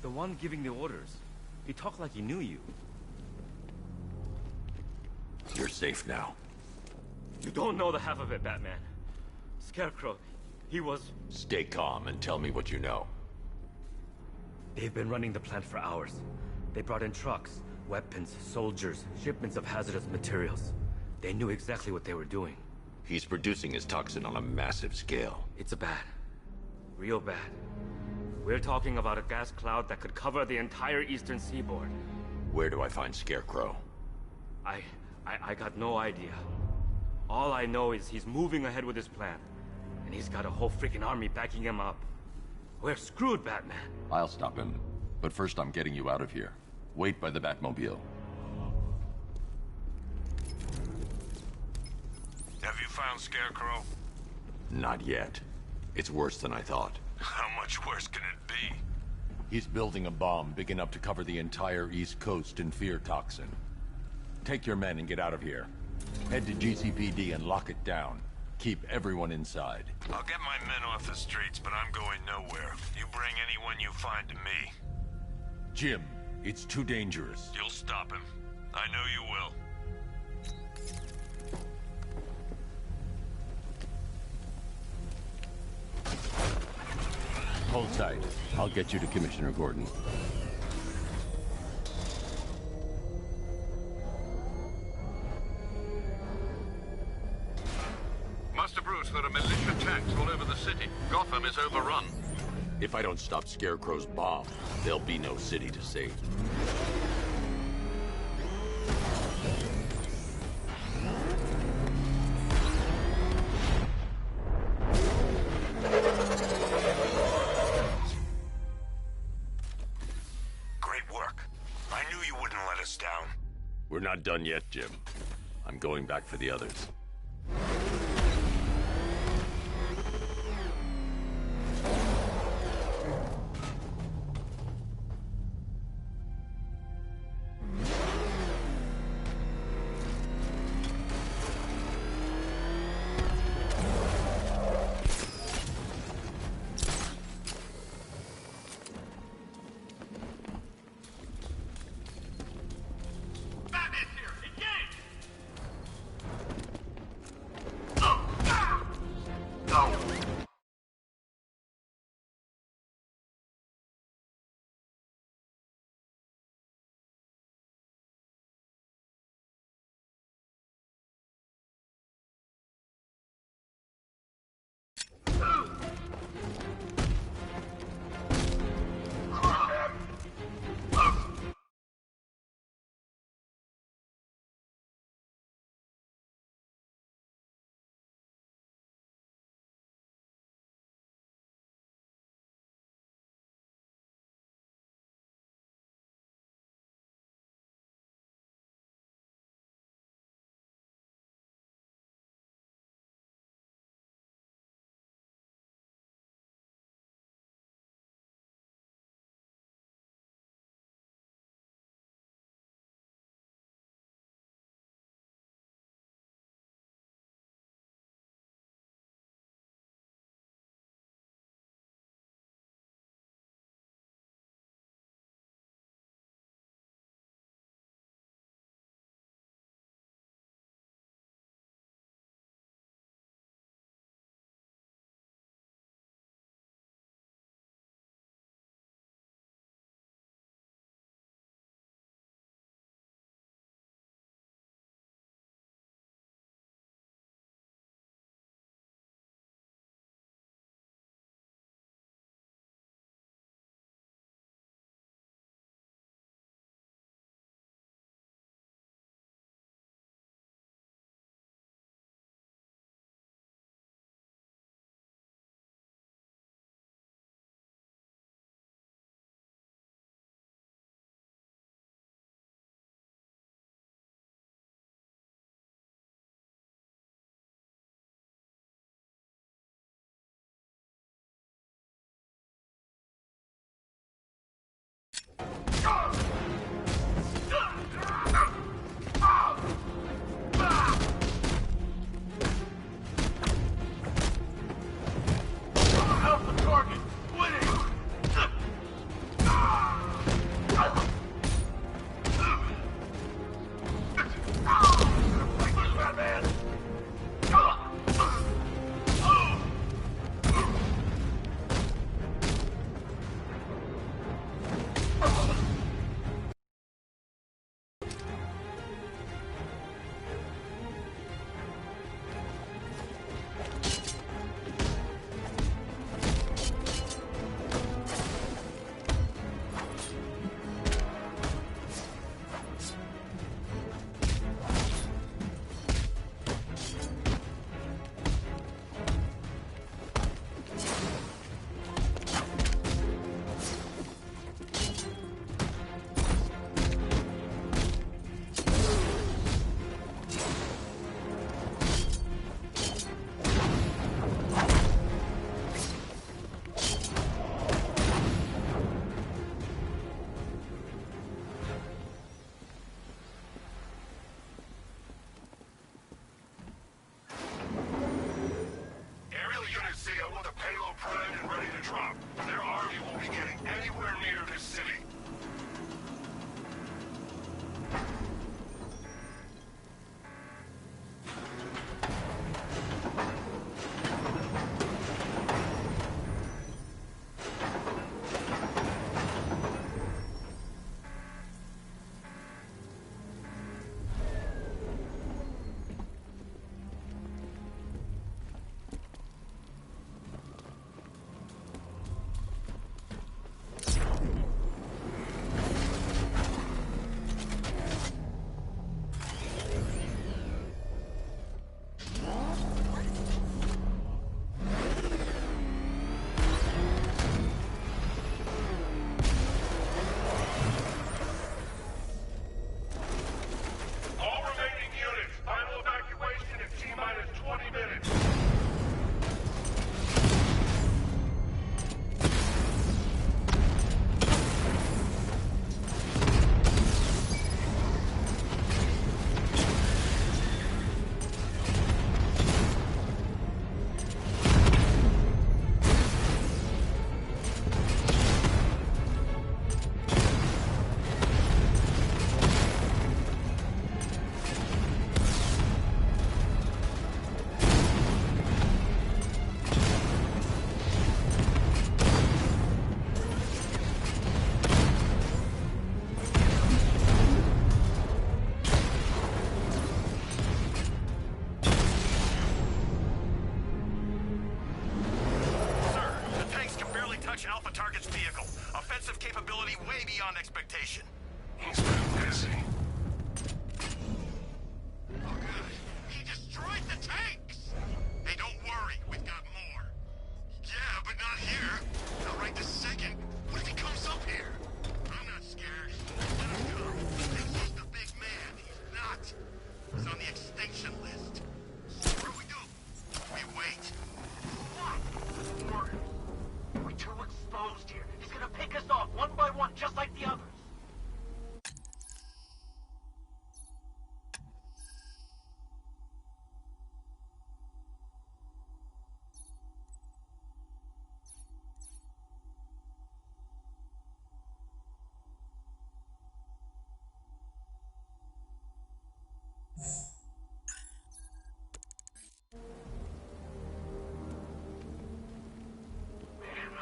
S14: The one giving the orders. He talked like he knew you.
S2: You're safe now.
S14: You don't know the half of it, Batman. Scarecrow, he was...
S2: Stay calm and tell me what you know.
S14: They've been running the plant for hours. They brought in trucks, weapons, soldiers, shipments of hazardous materials. They knew exactly what they were doing.
S2: He's producing his toxin on a massive scale.
S14: It's bad. Real bad. We're talking about a gas cloud that could cover the entire eastern seaboard.
S2: Where do I find Scarecrow?
S14: I got no idea. All I know is he's moving ahead with his plan. And he's got a whole freaking army backing him up. We're screwed, Batman.
S2: I'll stop him. But first I'm getting you out of here. Wait by the Batmobile.
S12: Have you found Scarecrow?
S2: Not yet. It's worse than I thought.
S12: How much worse can it be?
S2: He's building a bomb big enough to cover the entire East Coast in fear toxin. Take your men and get out of here. Head to GCPD and lock it down. Keep everyone inside.
S12: I'll get my men off the streets, but I'm going nowhere. You bring anyone you find to me.
S2: Jim, it's too dangerous.
S12: You'll stop him. I know you will.
S2: Hold tight. I'll get you to Commissioner Gordon.
S15: Master Bruce, there are militia tanks all over the city. Gotham is overrun.
S2: If I don't stop Scarecrow's bomb, there'll be no city to save.
S12: Great work. I knew you wouldn't let us down.
S2: We're not done yet, Jim. I'm going back for the others.
S3: Alpha target's vehicle. Offensive capability way beyond expectation.
S5: He's been busy.
S3: Oh, good. He destroyed the tanks! Hey, don't worry. We've got more. Yeah, but not here. Not right this second. What if he comes up here? I'm not scared. Let him come. He's just a big man. He's not. He's on the extinction list. So what do we do? We wait. What? Orders. We're too exposed here. He's gonna pick us off one by one, just like the others.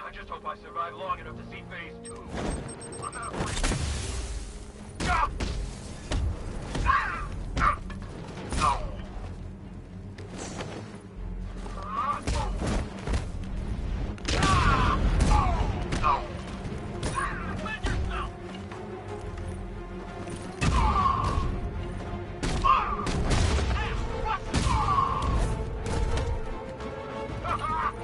S3: I just hope I survive long enough to see phase 2. I'm not afraid. Ah! Ah! Ah! No! Ah! Oh! Ah! Oh! No! Defend yourself! Ah! Ah! Hey, what? Ah!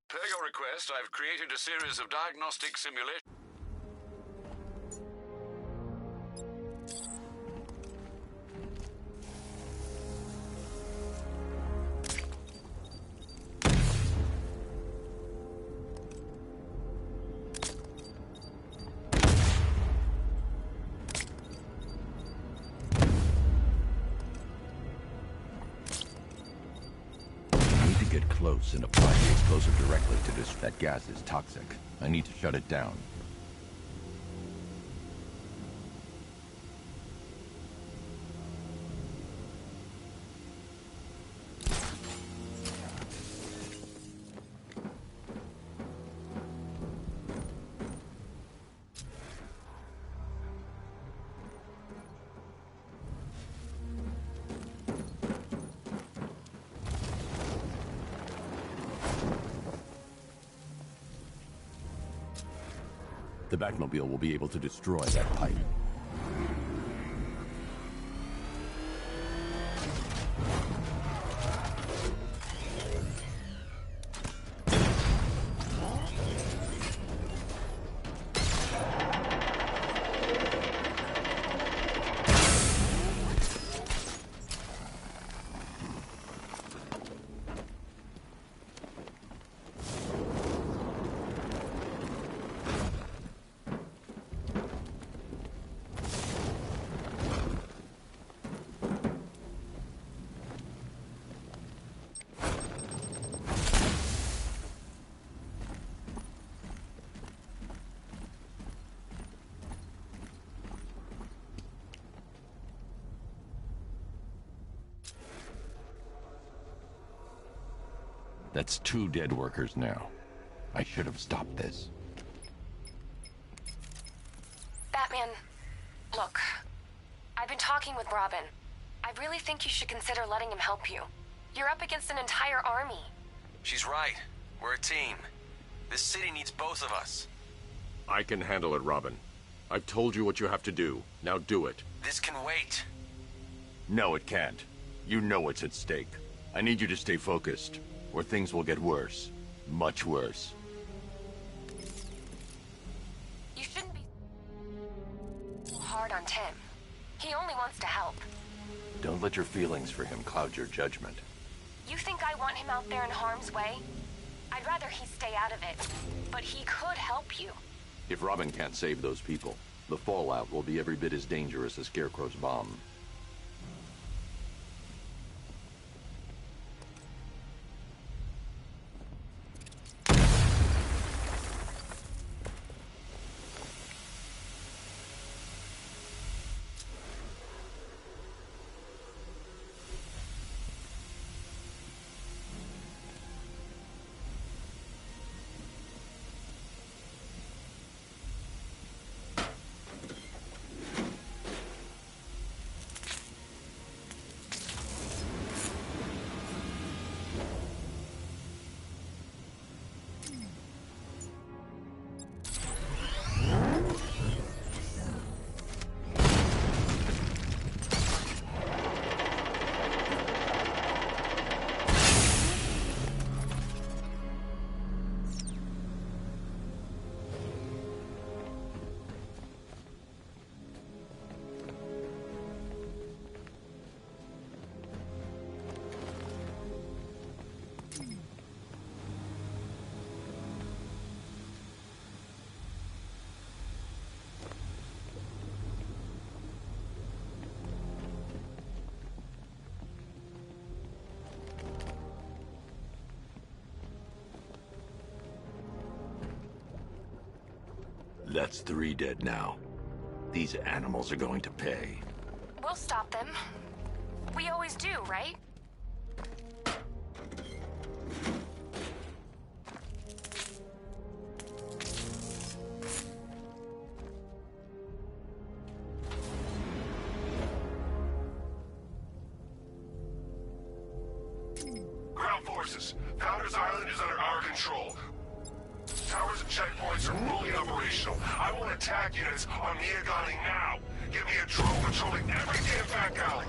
S15: Per your request, I've created a series of diagnostic simulations.
S2: Get close and apply the explosive directly to this. That gas is toxic. I need to shut it down. The Batmobile will be able to destroy that pipe. That's 2 dead workers now. I should have stopped this.
S4: Batman, look. I've been talking with Robin. I really think you should consider letting him help you. You're up against an entire army.
S21: She's right. We're a team. This city needs both of us.
S2: I can handle it, Robin. I've told you what you have to do. Now do it.
S21: This can wait.
S2: No, it can't. You know what's at stake. I need you to stay focused, or things will get worse. Much worse.
S4: You shouldn't be so hard on Tim. He only wants to help.
S2: Don't let your feelings for him cloud your judgment.
S4: You think I want him out there in harm's way? I'd rather he stay out of it. But he could help you.
S2: If Robin can't save those people, the fallout will be every bit as dangerous as Scarecrow's bomb. That's 3 dead now. These animals are going to pay.
S4: We'll stop them. We always do, right?
S5: Ground forces, Founders Island is under our control. Towers and checkpoints are fully operational. I want attack units on Miagani now. Get me a drone patrolling every damn back alley.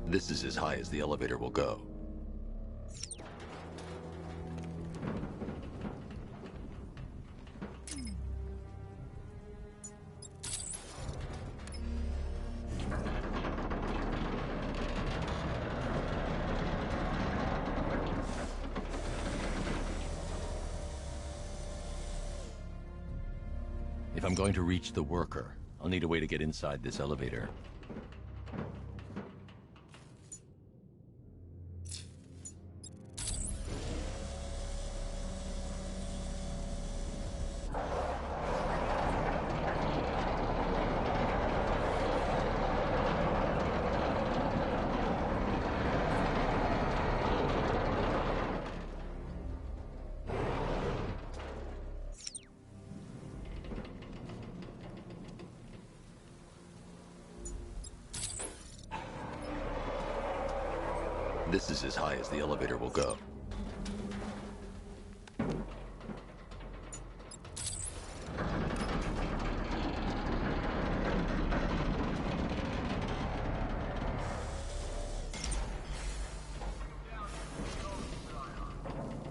S2: This is as high as the elevator will go. If I'm going to reach the worker, I'll need a way to get inside this elevator. This is as high as the elevator will go.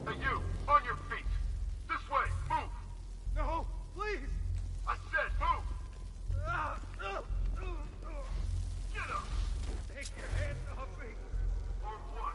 S5: Hey, you! On your feet! This way! Move!
S6: No, please!
S5: I said move! Get up!
S6: Take your hands off me!
S5: Or what?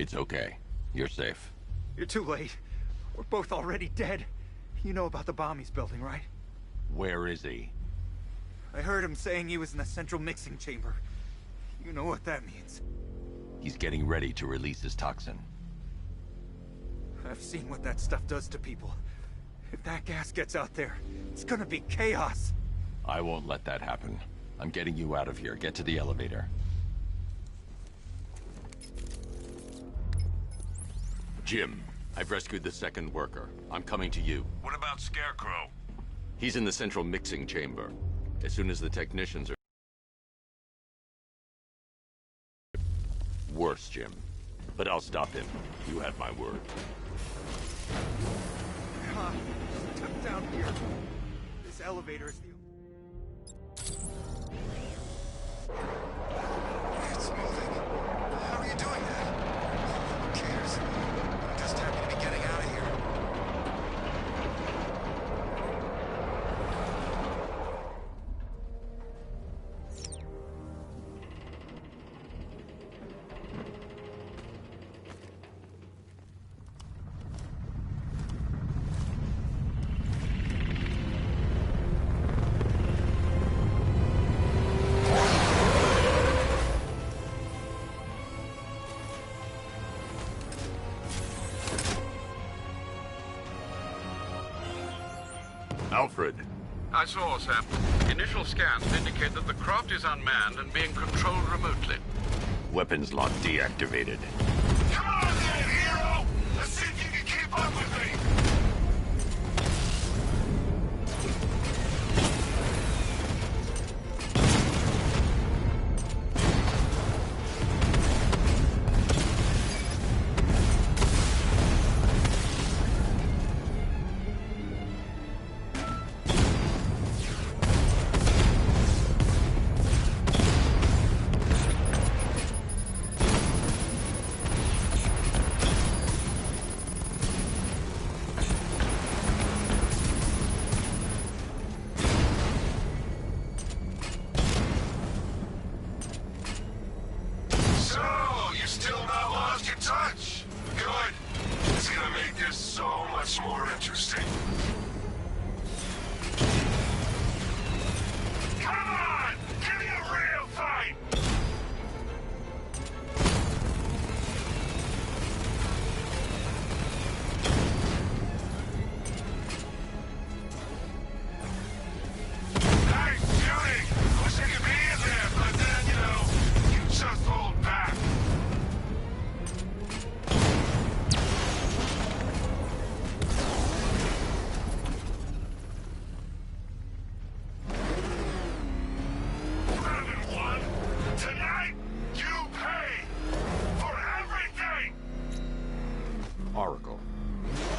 S2: It's okay. You're safe.
S10: You're too late. We're both already dead. You know about the bomb he's building, right?
S2: Where is he?
S10: I heard him saying he was in the central mixing chamber. You know what that means.
S2: He's getting ready to release his toxin.
S10: I've seen what that stuff does to people. If that gas gets out there, it's gonna be chaos.
S2: I won't let that happen. I'm getting you out of here. Get to the elevator. Jim, I've rescued the second worker. I'm coming to you.
S12: What about Scarecrow?
S2: He's in the central mixing chamber. As soon as the technicians are... Worse, Jim. But I'll stop him. You have my word.
S10: God, stuck down here. This elevator is the...
S3: It's moving. How are you doing that? Who cares? I'm just happy to be getting out of here.
S2: Alfred.
S15: I saw, Sam. Initial scans indicate that the craft is unmanned and being controlled remotely.
S2: Weapons lock deactivated.
S7: Come on then, hero! Let's see if you can keep up with me!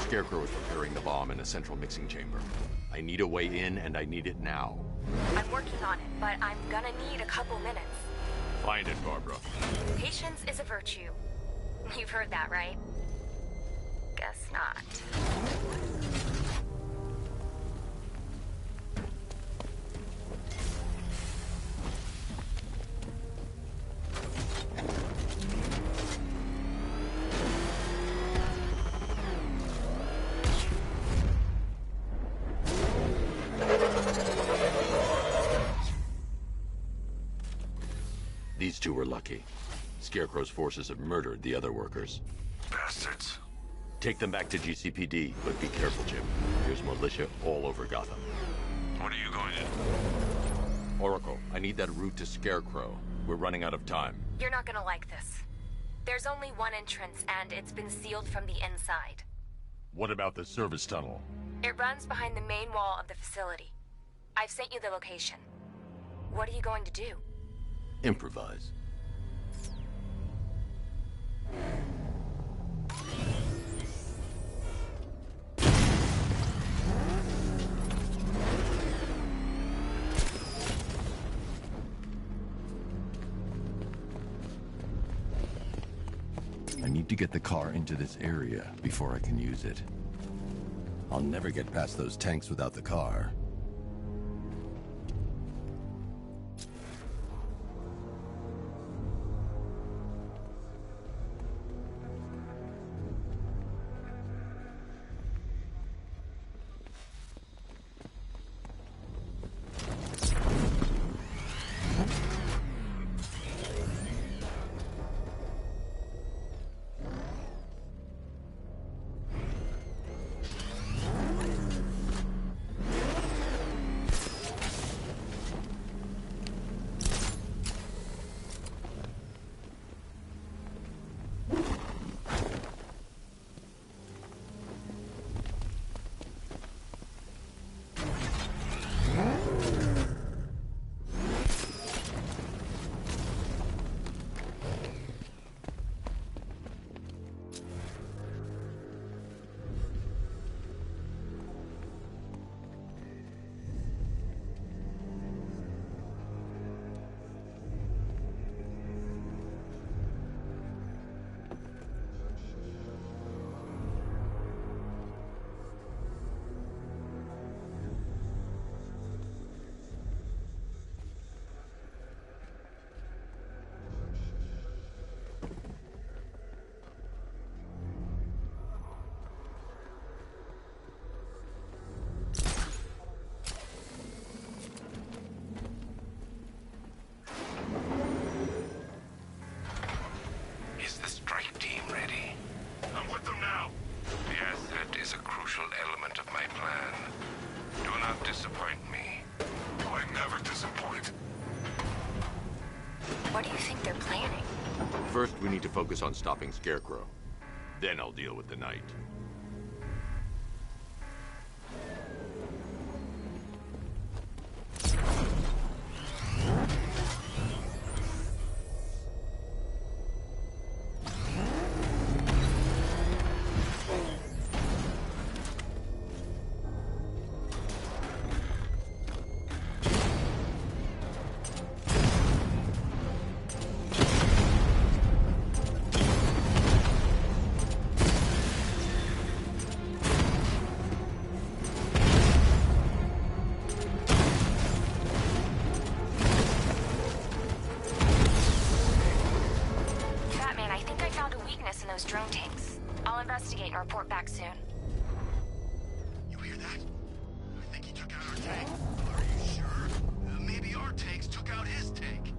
S2: Scarecrow is preparing the bomb in a central mixing chamber. I need a way in, and I need it now.
S4: I'm working on it, but I'm gonna need a couple minutes.
S2: Find it, Barbara.
S4: Patience is a virtue. You've heard that, right? Guess not.
S2: These two were lucky. Scarecrow's forces have murdered the other workers.
S7: Bastards.
S2: Take them back to GCPD, but be careful, Jim. There's militia all over Gotham.
S12: What are you going to do?
S2: Oracle, I need that route to Scarecrow. We're running out of time.
S4: You're not gonna like this. There's only one entrance, and it's been sealed from the inside.
S2: What about the service tunnel?
S4: It runs behind the main wall of the facility. I've sent you the location. What are you going to do?
S2: Improvise. I need to get the car into this area before I can use it. I'll never get past those tanks without the car. First, we need to focus on stopping Scarecrow. Then I'll deal with the Knight.
S4: those drone tanks. I'll investigate and report back soon.
S3: You hear that? I think he took out our tank. Are you sure? Maybe our tanks took out his tank.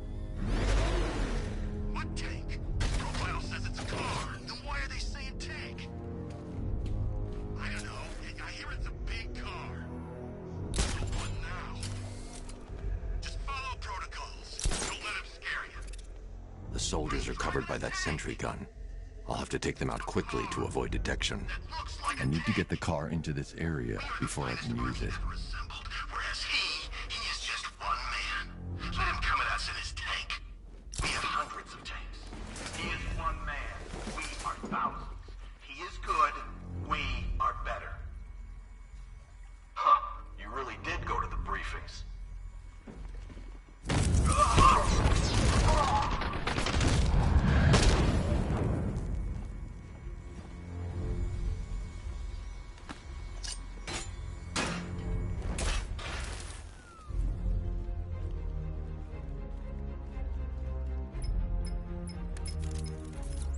S3: What tank? Profile says it's a car. Then why are they saying tank? I don't know. I hear it's a big car. What now? Just follow protocols. Don't let him scare you.
S2: The soldiers are covered by that sentry gun. I'll have to take them out quickly to avoid detection. I need to get the car into this area before I can use it.
S3: Whereas he is just one man. Let him come at us in his tank. We have hundreds of tanks. He is one man. We are thousands. He is good. We are better. Huh. You really did go to the briefings.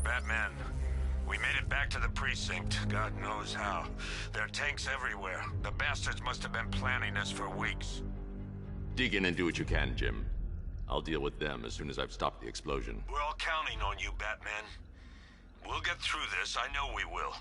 S12: Batman, we made it back to the precinct, God knows how. There are tanks everywhere. The bastards must have been planning this for weeks.
S2: Dig in and do what you can, Jim. I'll deal with them as soon as I've stopped the explosion.
S12: We're all counting on you, Batman. We'll get through this, I know we will.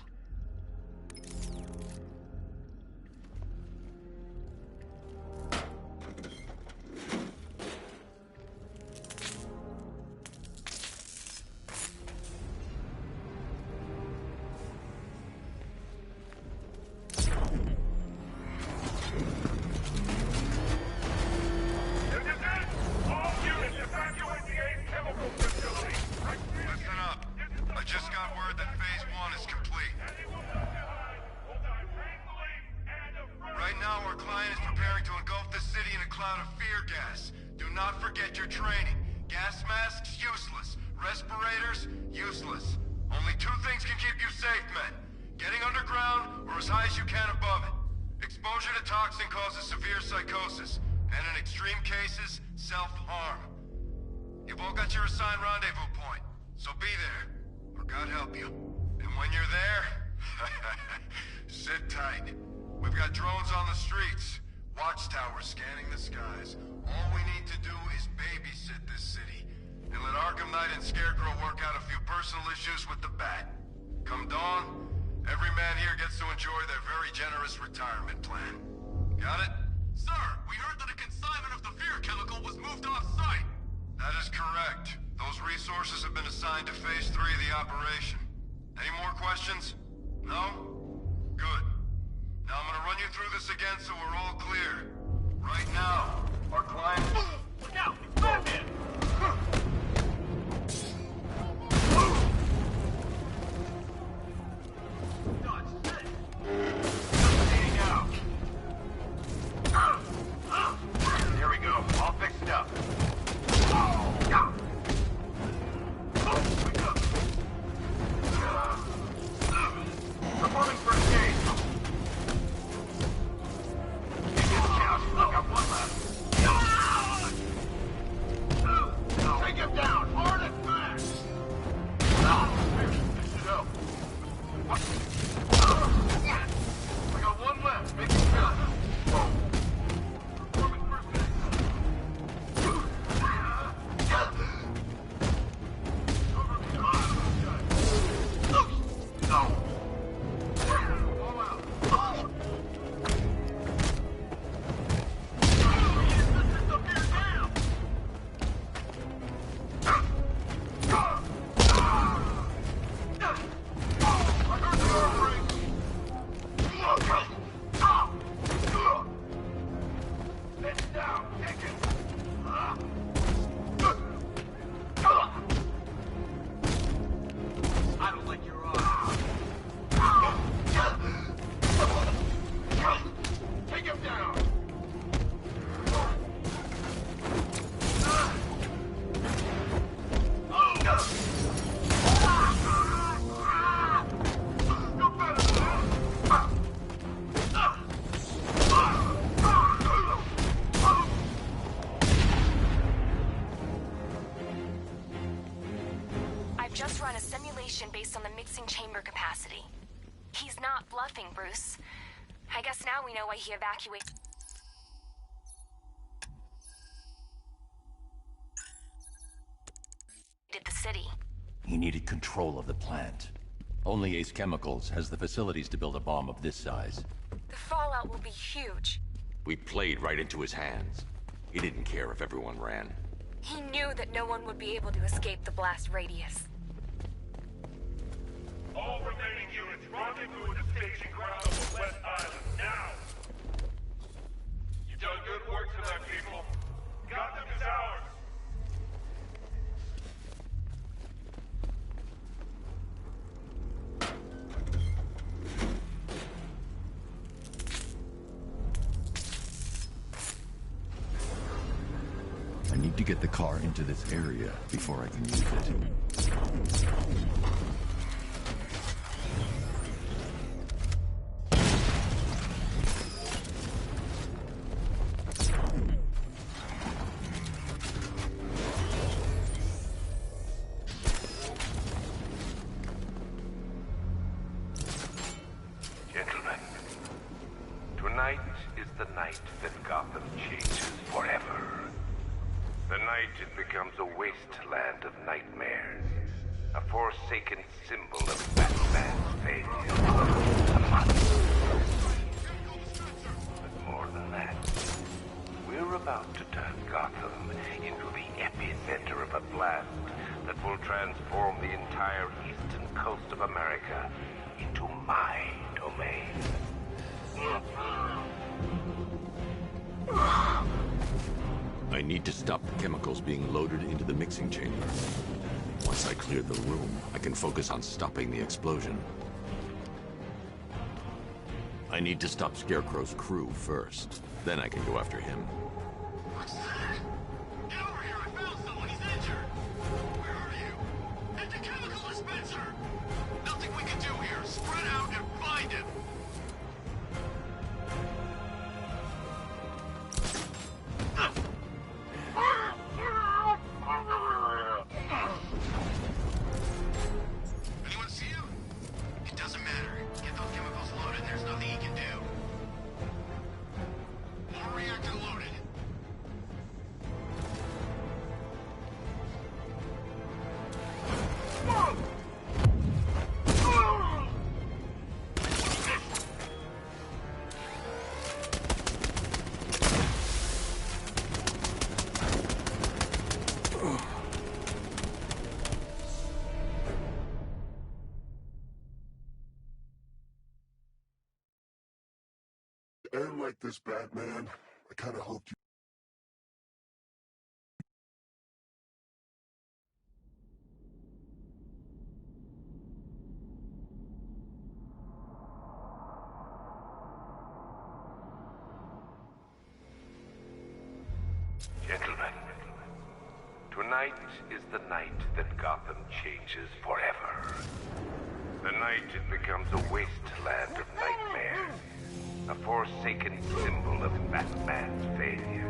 S4: location based on the mixing chamber capacity. He's not bluffing, Bruce. I guess now we know why he evacuated the city.
S17: He needed control of the plant.
S2: Only Ace Chemicals has the facilities to build a bomb of this size.
S4: The fallout will be huge.
S2: We played right into his hands. He didn't care if everyone ran.
S4: He knew that no one would be able to escape the blast radius.
S7: All remaining units, rendezvous at the staging ground of the West Island, now! You've done good work tonight, people. Gotham is ours!
S2: I need to get the car into this area before I can use it.
S9: Gentlemen, tonight is the night that Gotham changes forever. The night it becomes a wasteland of nightmares. A forsaken symbol of Batman's failure. A monster. But more than that, we're about to turn Gotham into the epicenter of a blast that will transform the entire eastern coast of America into my domain.
S2: I need to stop the chemicals being loaded into the mixing chamber. Once I clear the room, I can focus on stopping the explosion. I need to stop Scarecrow's crew first. Then I can go after him.
S3: What's that? Get over here, I found someone, he's injured! Where are you? At the chemical dispenser! Nothing we can do here, spread out and find him! Anyone see him? It doesn't matter. Get those chemicals loaded, there's nothing he can do. More reactor loaded.
S18: And like this, Batman, I kinda hoped you...
S9: Gentlemen, tonight is the night that Gotham changes forever. The night it becomes a wasteland of nightmares. A forsaken symbol of Batman's failure.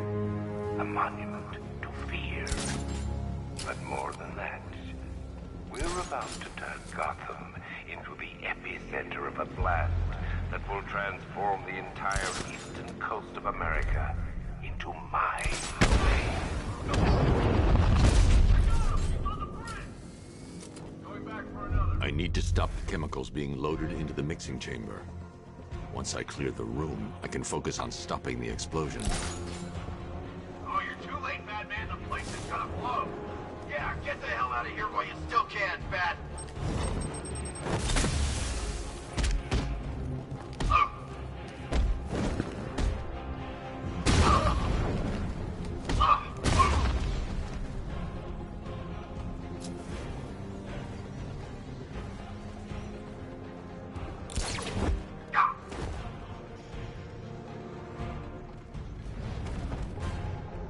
S9: A monument to fear. But more than that, we're about to turn Gotham into the epicenter of a blast that will transform the entire eastern coast of America into my domain.
S2: I need to stop the chemicals being loaded into the mixing chamber. Once I clear the room, I can focus on stopping the explosion.
S3: Oh, you're too late, Batman. The place is gonna blow. Yeah, get the hell out of here while you still can, Bat.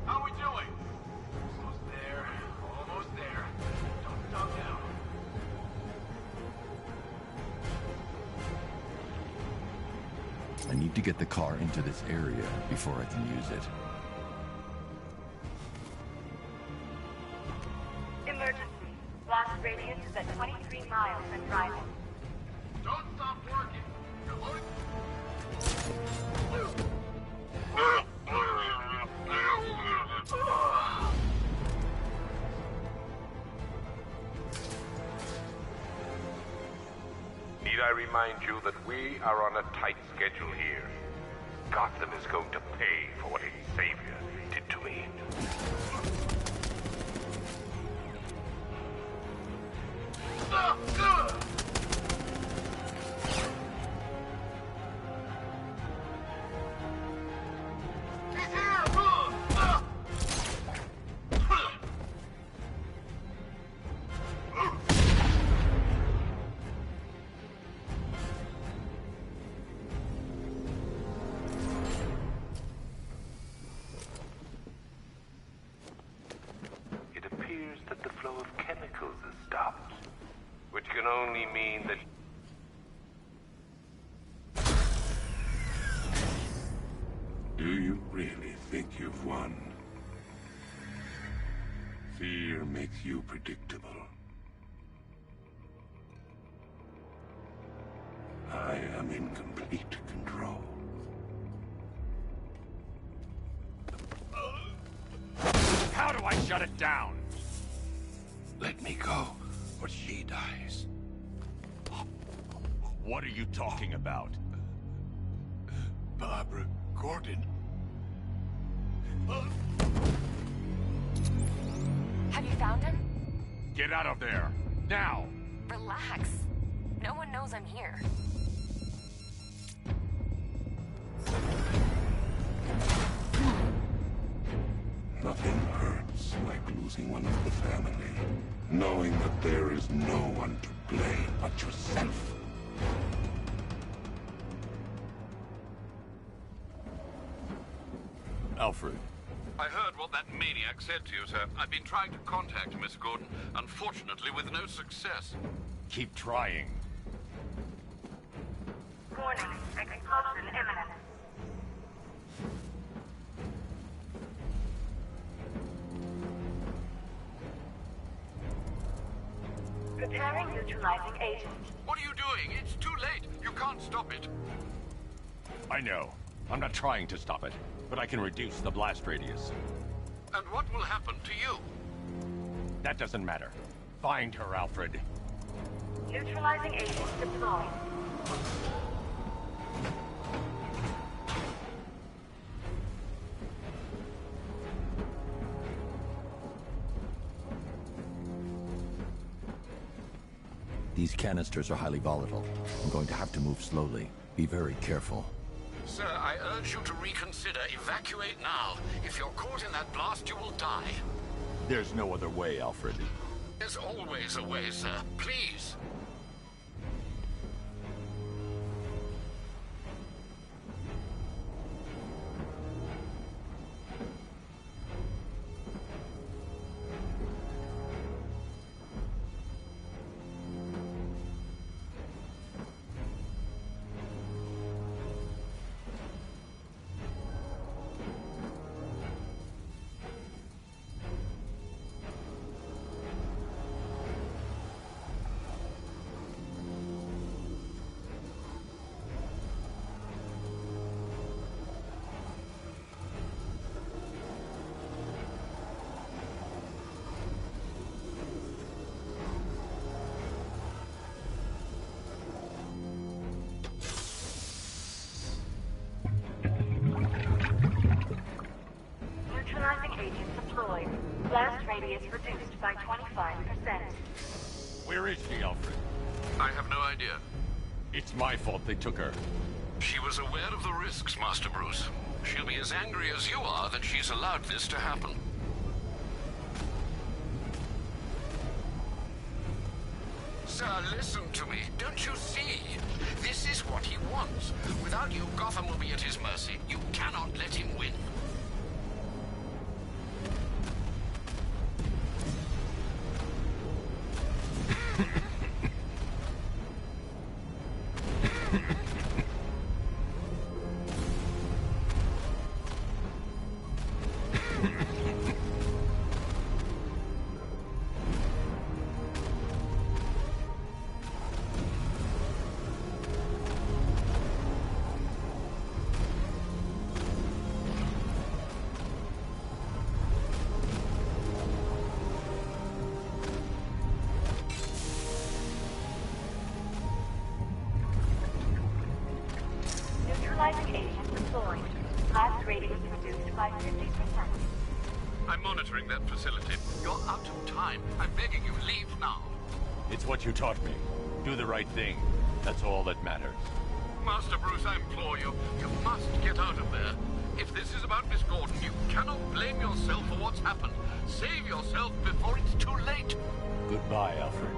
S3: How we doing? Almost there. Almost there. Don't stop now.
S2: I need to get the car into this area before I can use it.
S11: Emergency. Blast radius is at 23
S13: miles and driving.
S3: Don't stop working. You're loading.
S9: Need I remind you that we are on a tight schedule here? Gotham is going to pay for what its savior did to me. It appears that the flow of chemicals has stopped, which can only mean that...
S18: Do you really think you've won? Fear makes you predictable. I am in complete control.
S8: How do I shut it down?
S18: Let me go, or she dies.
S8: What are you talking about?
S18: Barbara Gordon.
S4: Have you found him?
S8: Get out of there, now!
S4: Relax. No one knows I'm here.
S18: Nothing hurts like losing one of the family. Knowing that there is no one to blame but yourself.
S2: Alfred.
S15: I heard what that maniac said to you, sir. I've been trying to contact him, Miss Gordon, unfortunately with no success.
S8: Keep trying.
S13: Warning, explosion imminent. Preparing neutralizing agent.
S15: What are you doing? It's too late. You can't stop it.
S8: I know. I'm not trying to stop it, but I can reduce the blast radius.
S15: And what will happen to you?
S8: That doesn't matter. Find her, Alfred.
S13: Neutralizing agent deployed.
S17: These canisters are highly volatile. I'm going to have to move slowly. Be very careful.
S15: Sir, I urge you to reconsider. Evacuate now. If you're caught in that blast, you will die.
S8: There's no other way, Alfred.
S15: There's always a way, sir. Please.
S13: Neutralizing agent deployed. Blast radius reduced by 25%.
S8: Where is she, Alfred?
S15: I have no idea.
S8: It's my fault they took her.
S15: She was aware of the risks, Master Bruce. She'll be as angry as you are that she's allowed this to happen. Sir, listen to me. Don't you see? This is what he wants. Without you, Gotham will be at his mercy. You cannot let him win.
S13: Neutralizing agent deployed. Blast radius reduced by 50%.
S15: I'm monitoring that facility. You're out of time. I'm begging you, leave now.
S8: It's what you taught me. Do the right thing. That's all that matters.
S15: Master Bruce, I implore you, you must get out of there. If this is about Miss Gordon, you cannot blame yourself for what's happened. Save yourself before it's too late.
S8: Goodbye, Alfred.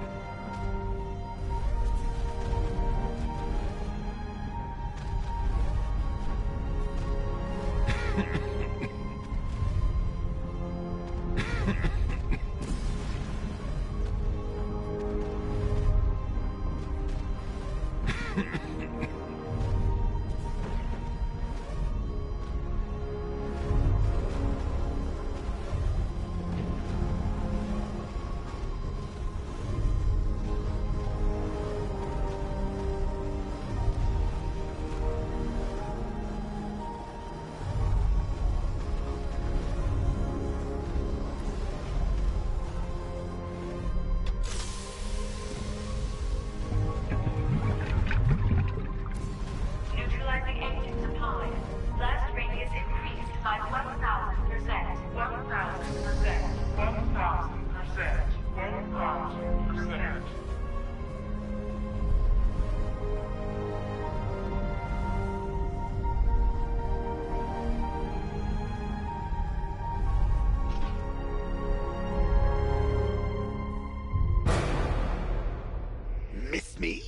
S13: Neutralizing agent deployed. Blast radius increased by 1,000%. 1,000%. 1,000%. 1,000%.
S1: Miss me?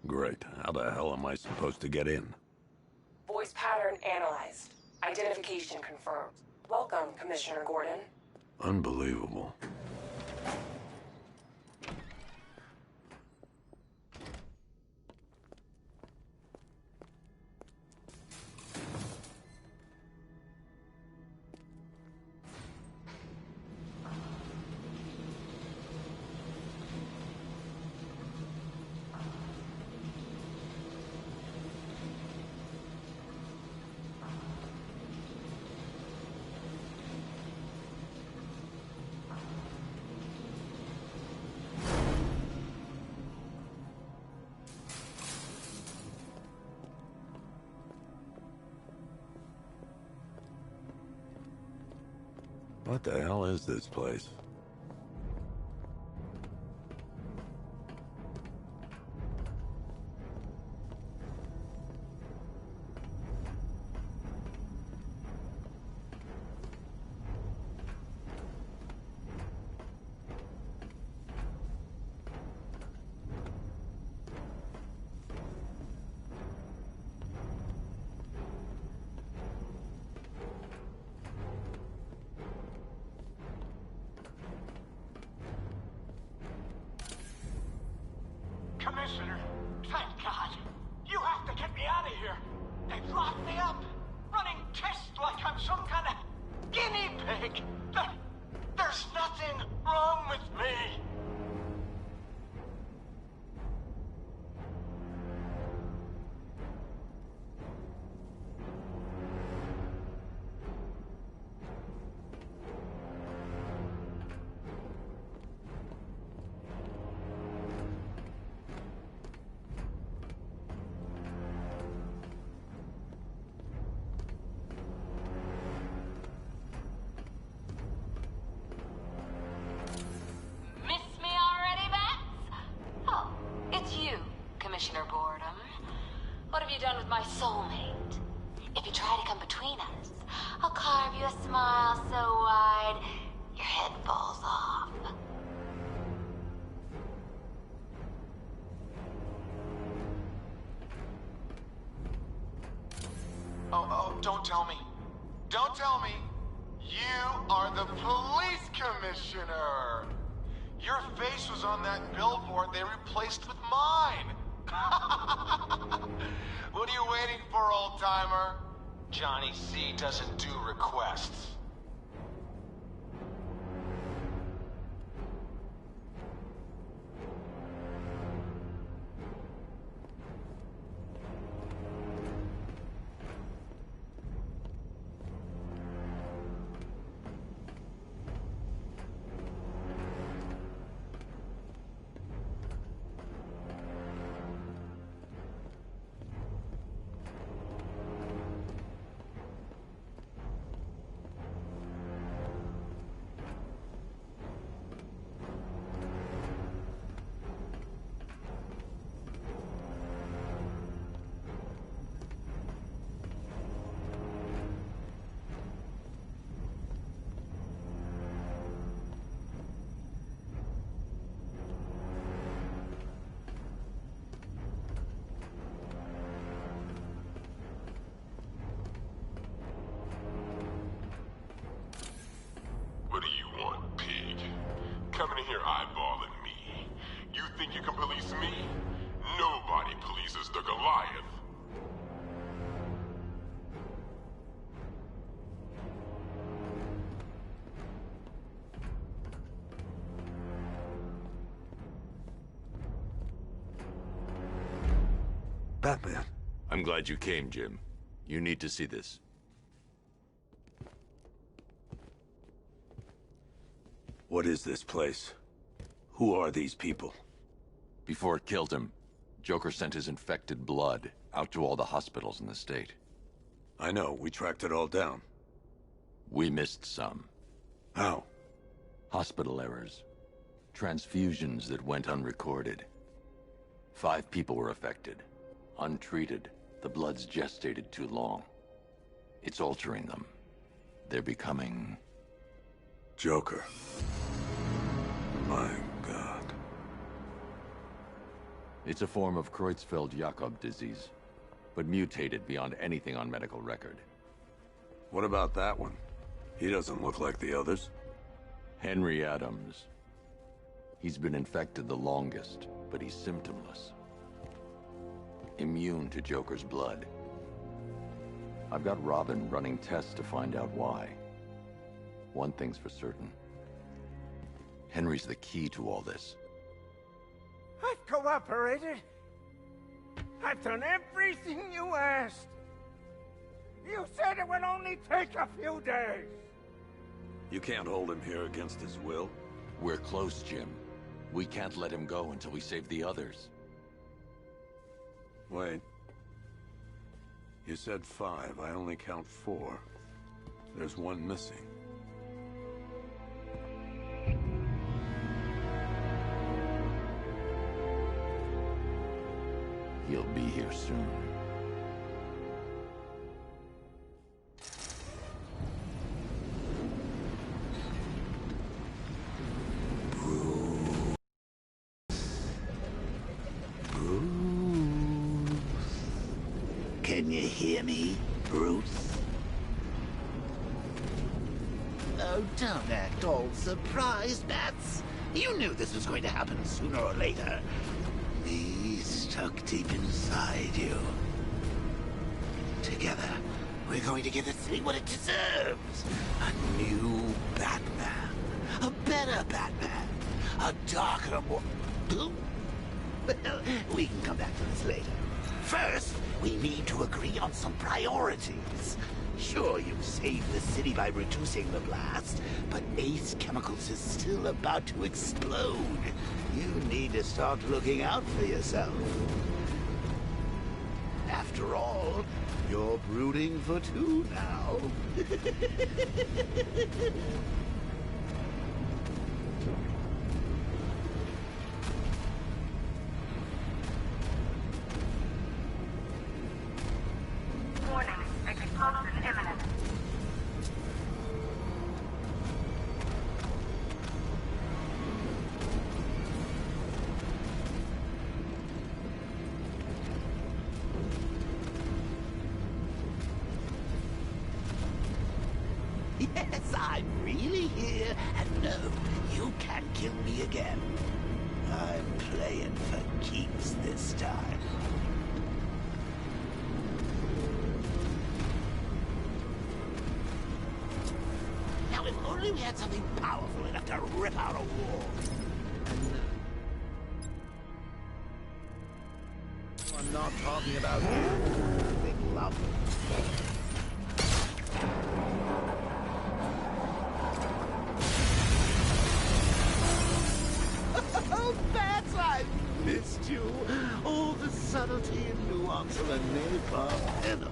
S1: Great. How the hell am I supposed to get in?
S11: Voice pattern analyzed. Identification confirmed. Welcome, Commissioner Gordon.
S1: Unbelievable. What the hell is this place?
S6: Commissioner, thank God. You have to get me out of here. They've locked me up, running tests like I'm some kind of guinea pig. There's nothing wrong with me.
S19: Commissioner Gordon. What have you done with my soulmate? If you try to come between us, I'll carve you a smile so wide, your head falls off.
S3: Oh, don't tell me. Don't tell me. You are the police commissioner. Your face was on that billboard they replaced with mine. What are you waiting for, old-timer? Johnny C doesn't do requests.
S18: What do you want, pig? Coming in here eyeballing me. You think you can police me? Nobody polices the Goliath.
S1: Batman.
S20: I'm glad you came, Jim. You need to see this.
S1: What is this place? Who are these people?
S20: Before it killed him, Joker sent his infected blood out to all the hospitals in the state.
S1: I know, we tracked it all down.
S20: We missed some.
S1: How?
S20: Hospital errors. Transfusions that went unrecorded. 5 people were affected. Untreated, the blood's gestated too long. It's altering them. They're becoming...
S1: Joker. My God.
S20: It's a form of Creutzfeldt-Jakob disease, but mutated beyond anything on medical record.
S1: What about that one? He doesn't look like the others.
S20: Henry Adams. He's been infected the longest, but he's symptomless. Immune to Joker's blood. I've got Robin running tests to find out why. One thing's for certain. Henry's the key to all this.
S16: I've cooperated. I've done everything you asked. You said it would only take a few days.
S1: You can't hold him here against his will.
S20: We're close, Jim. We can't let him go until we save the others.
S1: Wait. You said 5. I only count 4. There's one missing.
S20: He'll be here soon.
S23: Can you hear me, Bruce? Oh, don't act all surprised, Bats. You knew this was going to happen sooner or later. Me stuck deep inside you. Together, we're going to give the city what it deserves. A new Batman. A better Batman. A darker, more... Well, we can come back to this later. First, we need to agree on some priorities. Sure, you saved the city by reducing the blast, but Ace Chemicals is still about to explode. You need to start looking out for yourself. After all, you're brooding for 2 now. Yes, I'm really here, and no, you can't kill me again. I'm playing for keeps this time. Now, if only we had something powerful enough to rip out a wall. I'm not talking about you, big love. Oh, Bats, I missed you. All the subtlety and nuance of a napalm enema.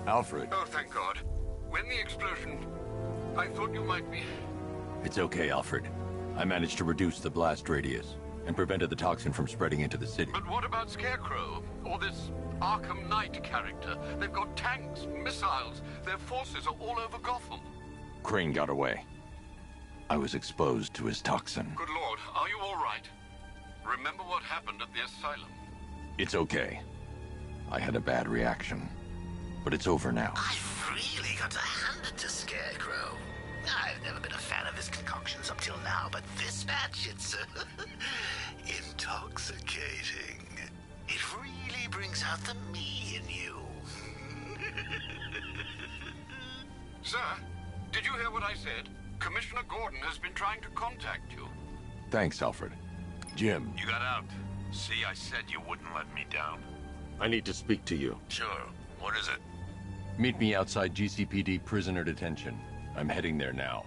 S2: Alfred.
S15: Oh, thank God. When the explosion... I thought you might be...
S2: It's okay, Alfred. I managed to reduce the blast radius and prevented the toxin from spreading into the city.
S15: But what about Scarecrow? Or this Arkham Knight character? They've got tanks, missiles. Their forces are all over Gotham.
S2: Crane got away. I was exposed to his toxin.
S15: Good Lord, are you all right? Remember what happened at the asylum?
S2: It's okay. I had a bad reaction. But it's over now.
S23: I've really got to hand it to Scarecrow. I've never been a fan of his concoctions up till now, but this match, it's intoxicating. It really brings out the me in you.
S15: Sir, did you hear what I said? Commissioner Gordon has been trying to contact you.
S2: Thanks, Alfred. Jim.
S12: You got out. See, I said you wouldn't let me down.
S8: I need to speak to you.
S12: Sure. What is it?
S2: Meet me outside GCPD prisoner detention. I'm heading there now.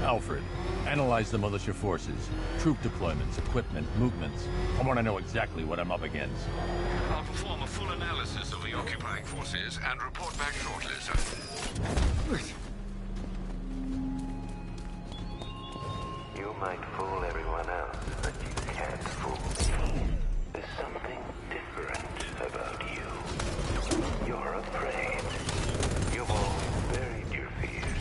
S2: Alfred, analyze the militia forces, troop deployments, equipment, movements. I want to know exactly what I'm up against.
S15: I'll perform a full analysis of the occupying forces and report back shortly, sir.
S9: You might fool everyone else, but you can't fool me. There's something different about you. You're afraid. You've always buried your fears.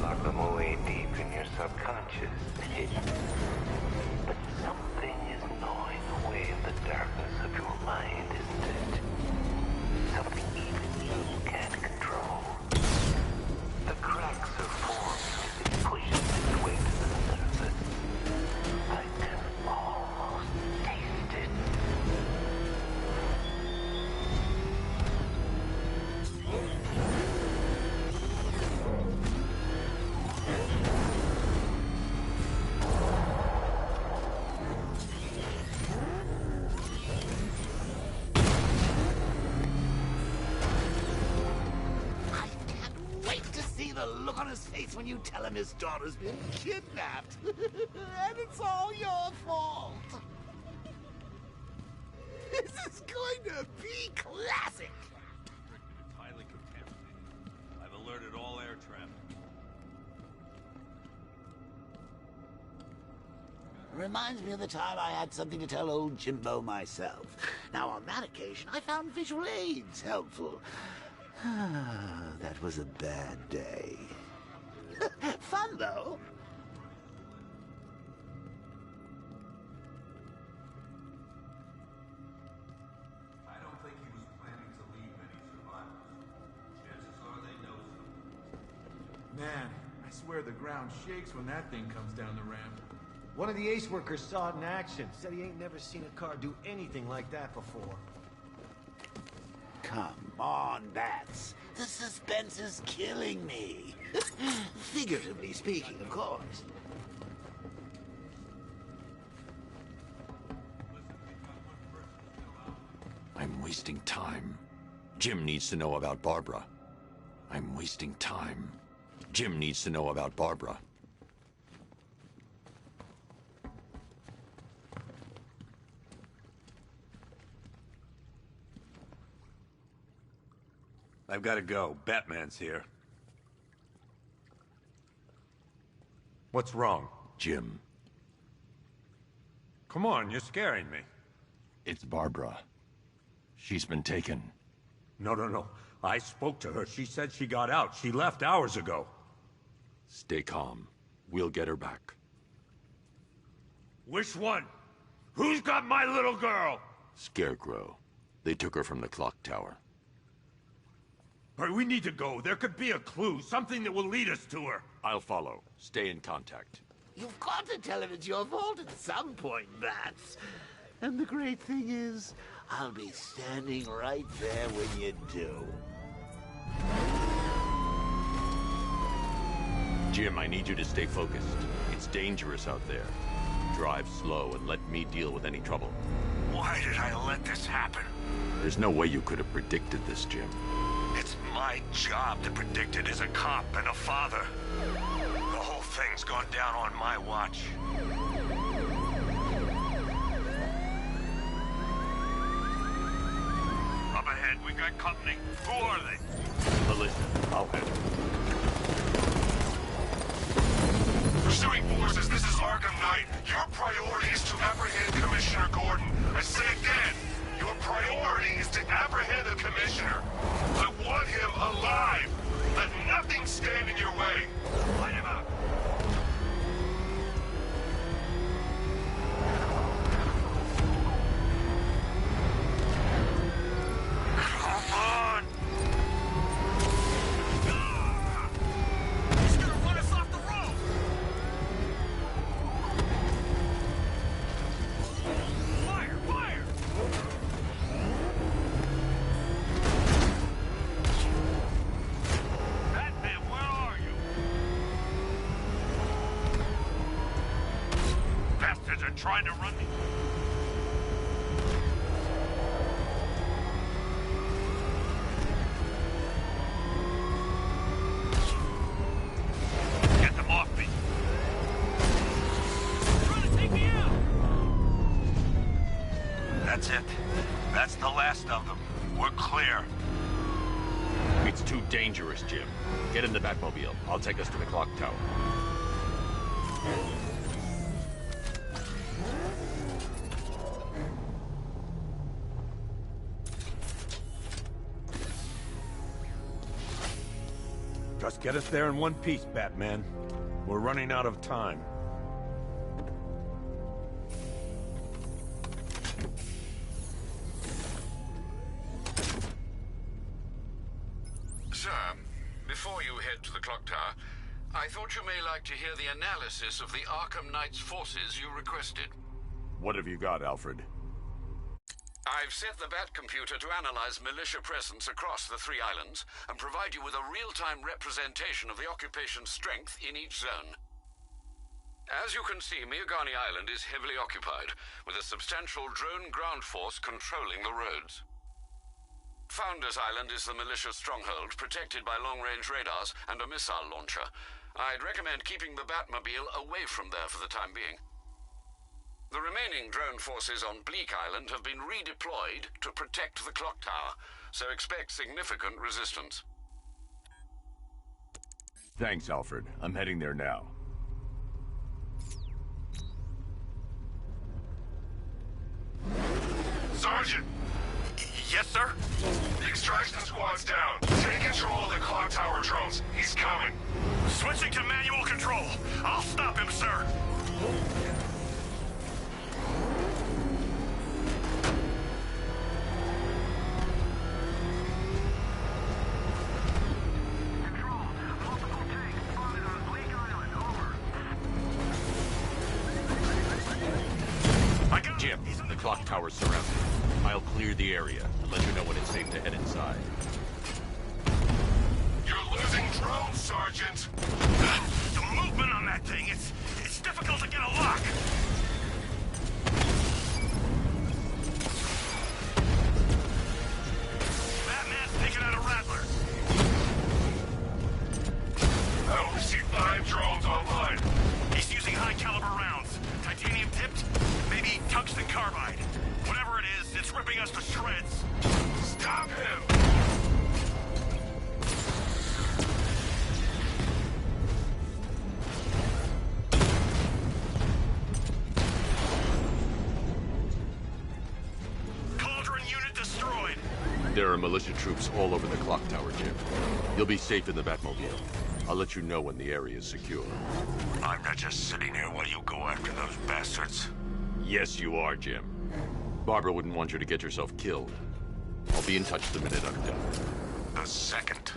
S9: Lock them away deep in your subconscious. But something is gnawing away at the darkness of your mind, isn't it? Something even you can't control. The cracks are formed as it pushes its way to the surface. I can almost taste it.
S23: Wait to see the look on his face when you tell him his daughter's been kidnapped. And it's all your fault. This is going to be classic.
S12: Highly contaminated. I've alerted all air traffic.
S23: Reminds me of the time I had something to tell old Jimbo myself. Now, on that occasion, I found visual aids helpful. That was a bad day. Fun, though.
S12: I don't think he was planning to leave any survivors. Chances are they know something.
S14: Man, I swear the ground shakes when that thing comes down the ramp. One of the ACE workers saw it in action. Said he ain't never seen a car do anything like that before.
S23: Come on, Bats. The suspense is killing me. Figuratively speaking, of course.
S2: I'm wasting time. Jim needs to know about Barbara. I'm wasting time. Jim needs to know about Barbara.
S1: I've got to go. Batman's here. What's wrong?
S2: Jim.
S1: Come on, you're scaring me.
S2: It's Barbara. She's been taken.
S1: No. I spoke to her. She said she got out. She left hours ago.
S2: Stay calm. We'll get her back.
S1: Which one? Who's got my little girl?
S2: Scarecrow. They took her from the clock tower.
S1: All right, we need to go. There could be a clue, something that will lead us to her.
S2: I'll follow. Stay in contact.
S23: You've got to tell him it's your fault at some point, Bats. And the great thing is, I'll be standing right there when you do.
S2: Jim, I need you to stay focused. It's dangerous out there. Drive slow and let me deal with any trouble.
S12: Why did I let this happen?
S2: There's no way you could have predicted this, Jim.
S12: It's my job to predict it as a cop and a father. The whole thing's gone down on my watch. Up ahead, we got company. Who are they?
S2: Melissa, I'll handle it.
S18: Pursuing forces, this is Arkham Knight. Your priority is to apprehend Commissioner Gordon. I say again, your priority is to apprehend the Commissioner. I want him alive. Let nothing stand in your way. Light him up.
S12: Come on!
S18: He's gonna run us off the road. Fire! Fire!
S12: Batman, where are you? Bastards are trying to run me. Get them off me.
S18: Trying to take me out.
S12: That's it. That's the last of them. We're clear.
S2: It's too dangerous, Jim. Get in the Batmobile. I'll take us to the clock tower.
S1: Just get us there in one piece, Batman. We're running out of time.
S15: Sir, before you head to the clock tower, I thought you may like to hear the analysis of the Arkham Knight's forces you requested.
S2: What have you got, Alfred?
S15: I've set the Bat computer to analyze militia presence across the 3 islands and provide you with a real-time representation of the occupation's strength in each zone. As you can see, Miagani Island is heavily occupied, with a substantial drone ground force controlling the roads. Founders Island is the militia stronghold, protected by long-range radars and a missile launcher. I'd recommend keeping the Batmobile away from there for the time being. The remaining drone forces on Bleak Island have been redeployed to protect the clock tower, so expect significant resistance.
S2: Thanks, Alfred. I'm heading there now.
S18: Sergeant!
S12: Yes, sir?
S18: The extraction squad's down. Take control of the clock tower drones. He's coming.
S12: Switching to manual control. I'll stop him, sir.
S2: Jim, the clock tower's surrounded.
S8: I'll clear the area and let you know when it's safe to head inside.
S18: You're losing drones, Sergeant!
S12: The movement on that thing, it's difficult to get a lock. Batman's taking out a Rattler.
S18: I only see 5 drones online.
S12: He's using high-caliber rounds. Titanium tipped? Maybe tungsten carbide. Whatever it is, it's ripping us to shreds.
S18: Stop him!
S12: Cauldron unit destroyed.
S2: There are militia troops all over the clock tower, Jim. You'll be safe in the Batmobile. I'll let you know when the area is secure.
S12: I'm not just sitting here while you go after those bastards.
S2: Yes, you are, Jim. Barbara wouldn't want you to get yourself killed. I'll be in touch the minute I'm done.
S12: The second.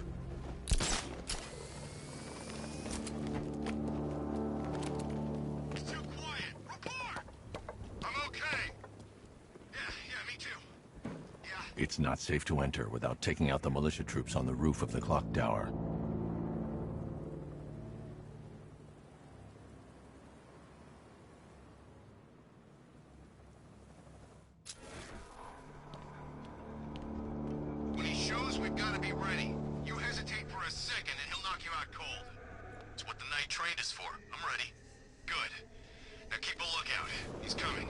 S18: It's too quiet. Report! I'm okay. Yeah, me too.
S17: It's not safe to enter without taking out the militia troops on the roof of the clock tower.
S18: When he shows, we've got to be ready. You hesitate for a second and he'll knock you out cold. It's what the night train is for. I'm ready. Good. Now keep a lookout. He's coming.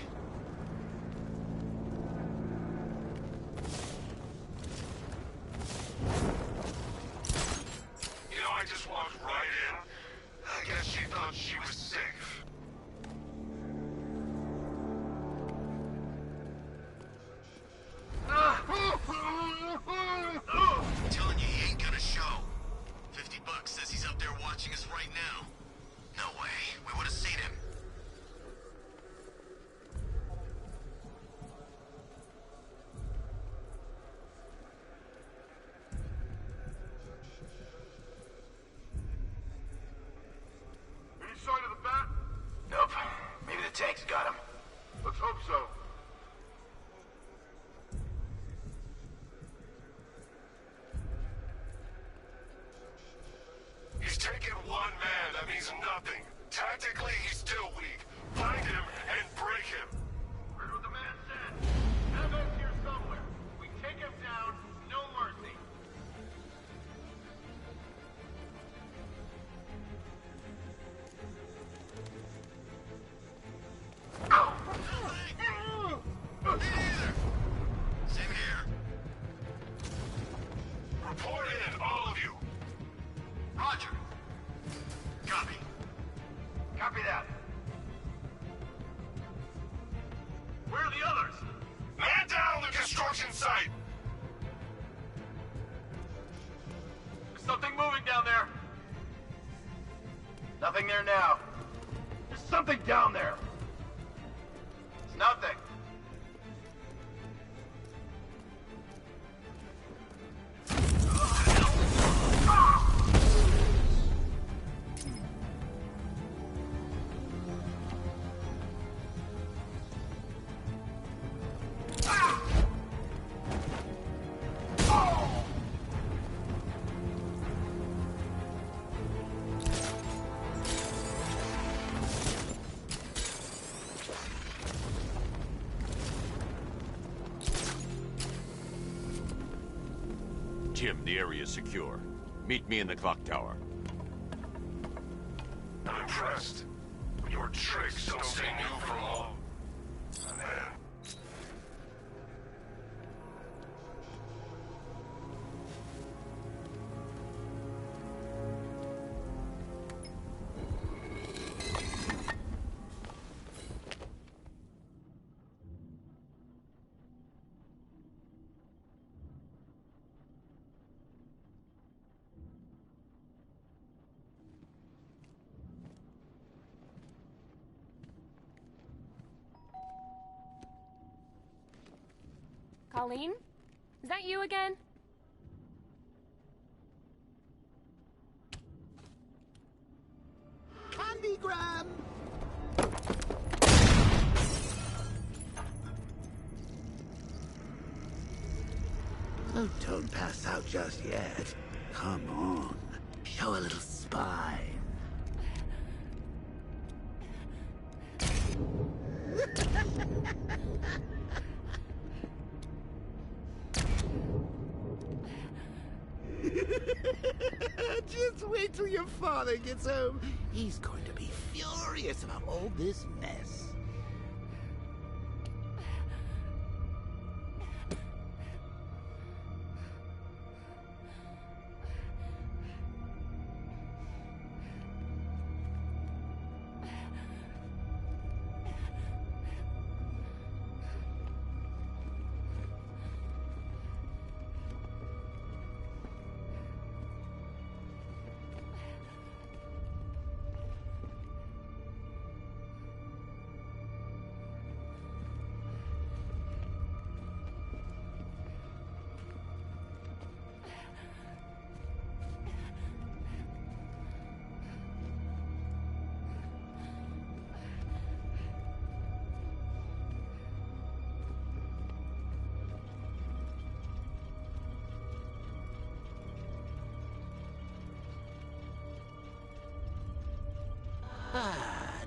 S18: You know, I just walked right in. I guess she thought she was safe. I'm telling you, he ain't gonna show. $50 says he's up there watching us right now. No way. We would have seen him.
S7: Any sign of the bat?
S3: Nope. Maybe the tanks got him.
S7: Let's hope so.
S18: He's taken one man. That means nothing. Tactically, he's still weak. Find him and break him.
S7: Heard what the man said. Evan's here somewhere. We take him down, no mercy.
S18: Same here. Report in, all of you. Roger. Copy.
S7: Copy that. Where are the others?
S18: Man down the construction site.
S7: There's something moving down there. Nothing there now. There's something down there. It's nothing.
S2: Jim, the area is secure. Meet me in the clock tower.
S18: I'm impressed. Your tricks don't stay new for long. Man.
S4: Colleen? Is that you again?
S23: Candygram! Oh, don't pass out just yet. Come on. Show a little spine. Just wait till your father gets home. He's going to be furious about all this mess.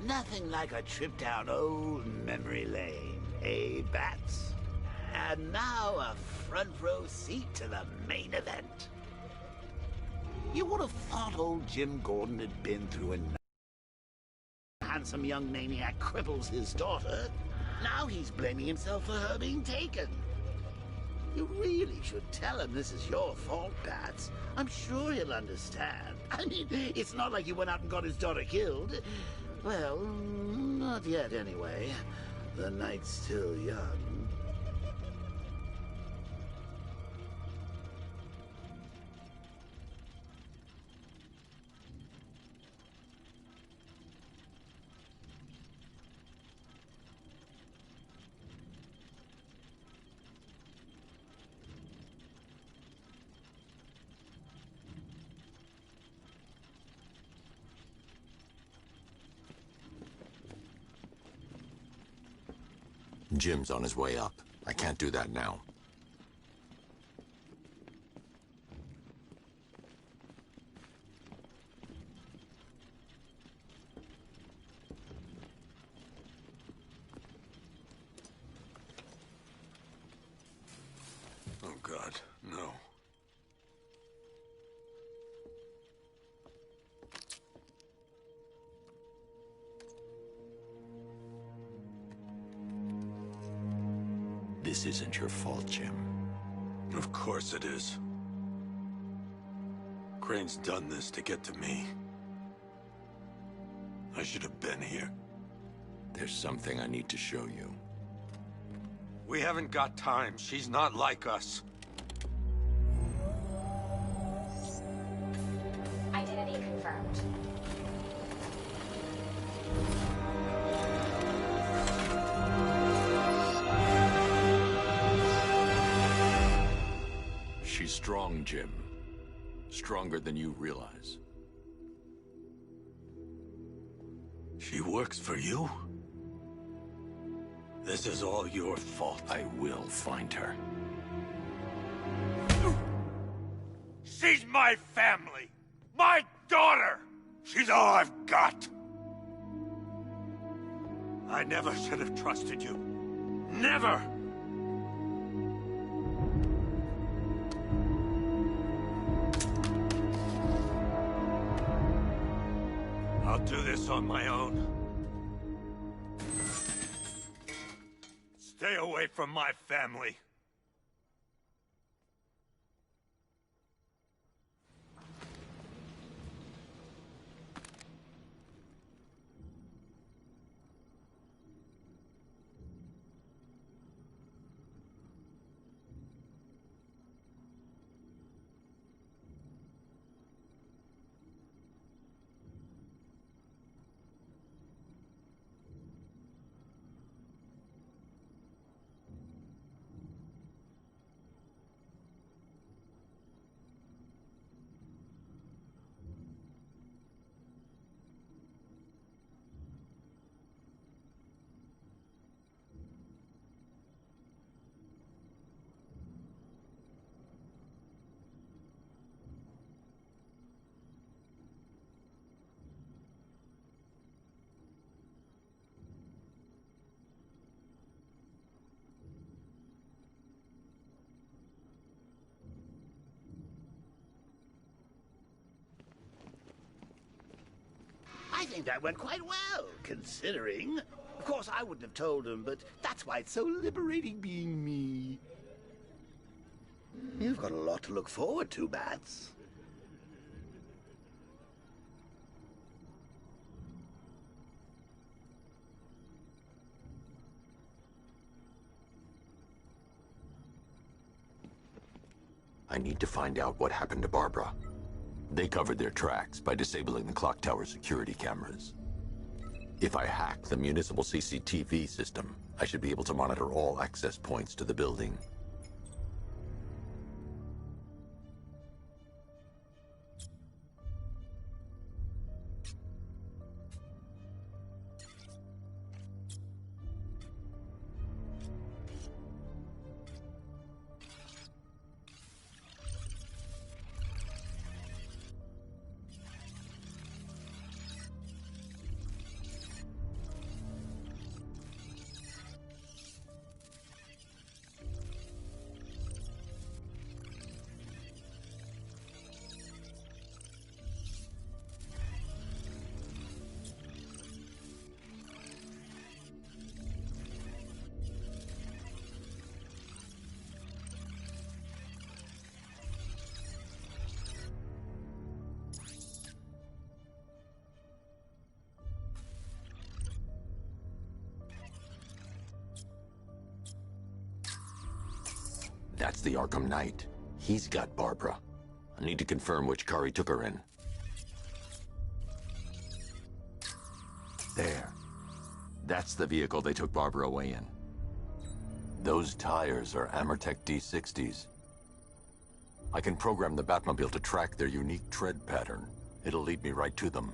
S23: Nothing like a trip down old memory lane, eh, Bats? And now a front row seat to the main event. You would have thought old Jim Gordon had been through enough. Handsome young maniac cripples his daughter. Now he's blaming himself for her being taken. You really should tell him this is your fault, Bats. I'm sure he'll understand. I mean, it's not like you went out and got his daughter killed. Well, not yet anyway. The night's still young.
S8: Jim's on his way up. I can't do that now.
S1: Oh, God, no.
S8: This isn't your fault, Jim.
S1: Of course it is. Crane's done this to get to me. I should have been here.
S8: There's something I need to show you.
S1: We haven't got time. She's not like us.
S4: Identity confirmed.
S8: She's strong, Jim. Stronger than you realize.
S1: She works for you? This is all your fault.
S8: I will find her.
S1: She's my family! My daughter! She's all I've got! I never should have trusted you. Never! I'll do this on my own. Stay away from my family.
S23: think that went quite well, considering. Of course, I wouldn't have told him, but that's why it's so liberating being me. You've got a lot to look forward to, Bats.
S20: I need to find out what happened to Barbara. They covered their tracks by disabling the clock tower security cameras. If I hack the municipal CCTV system, I should be able to monitor all access points to the building. That's the Arkham Knight. He's got Barbara. I need to confirm which car he took her in. There. That's the vehicle they took Barbara away in. Those tires are Amertech D60s. I can program the Batmobile to track their unique tread pattern. It'll lead me right to them.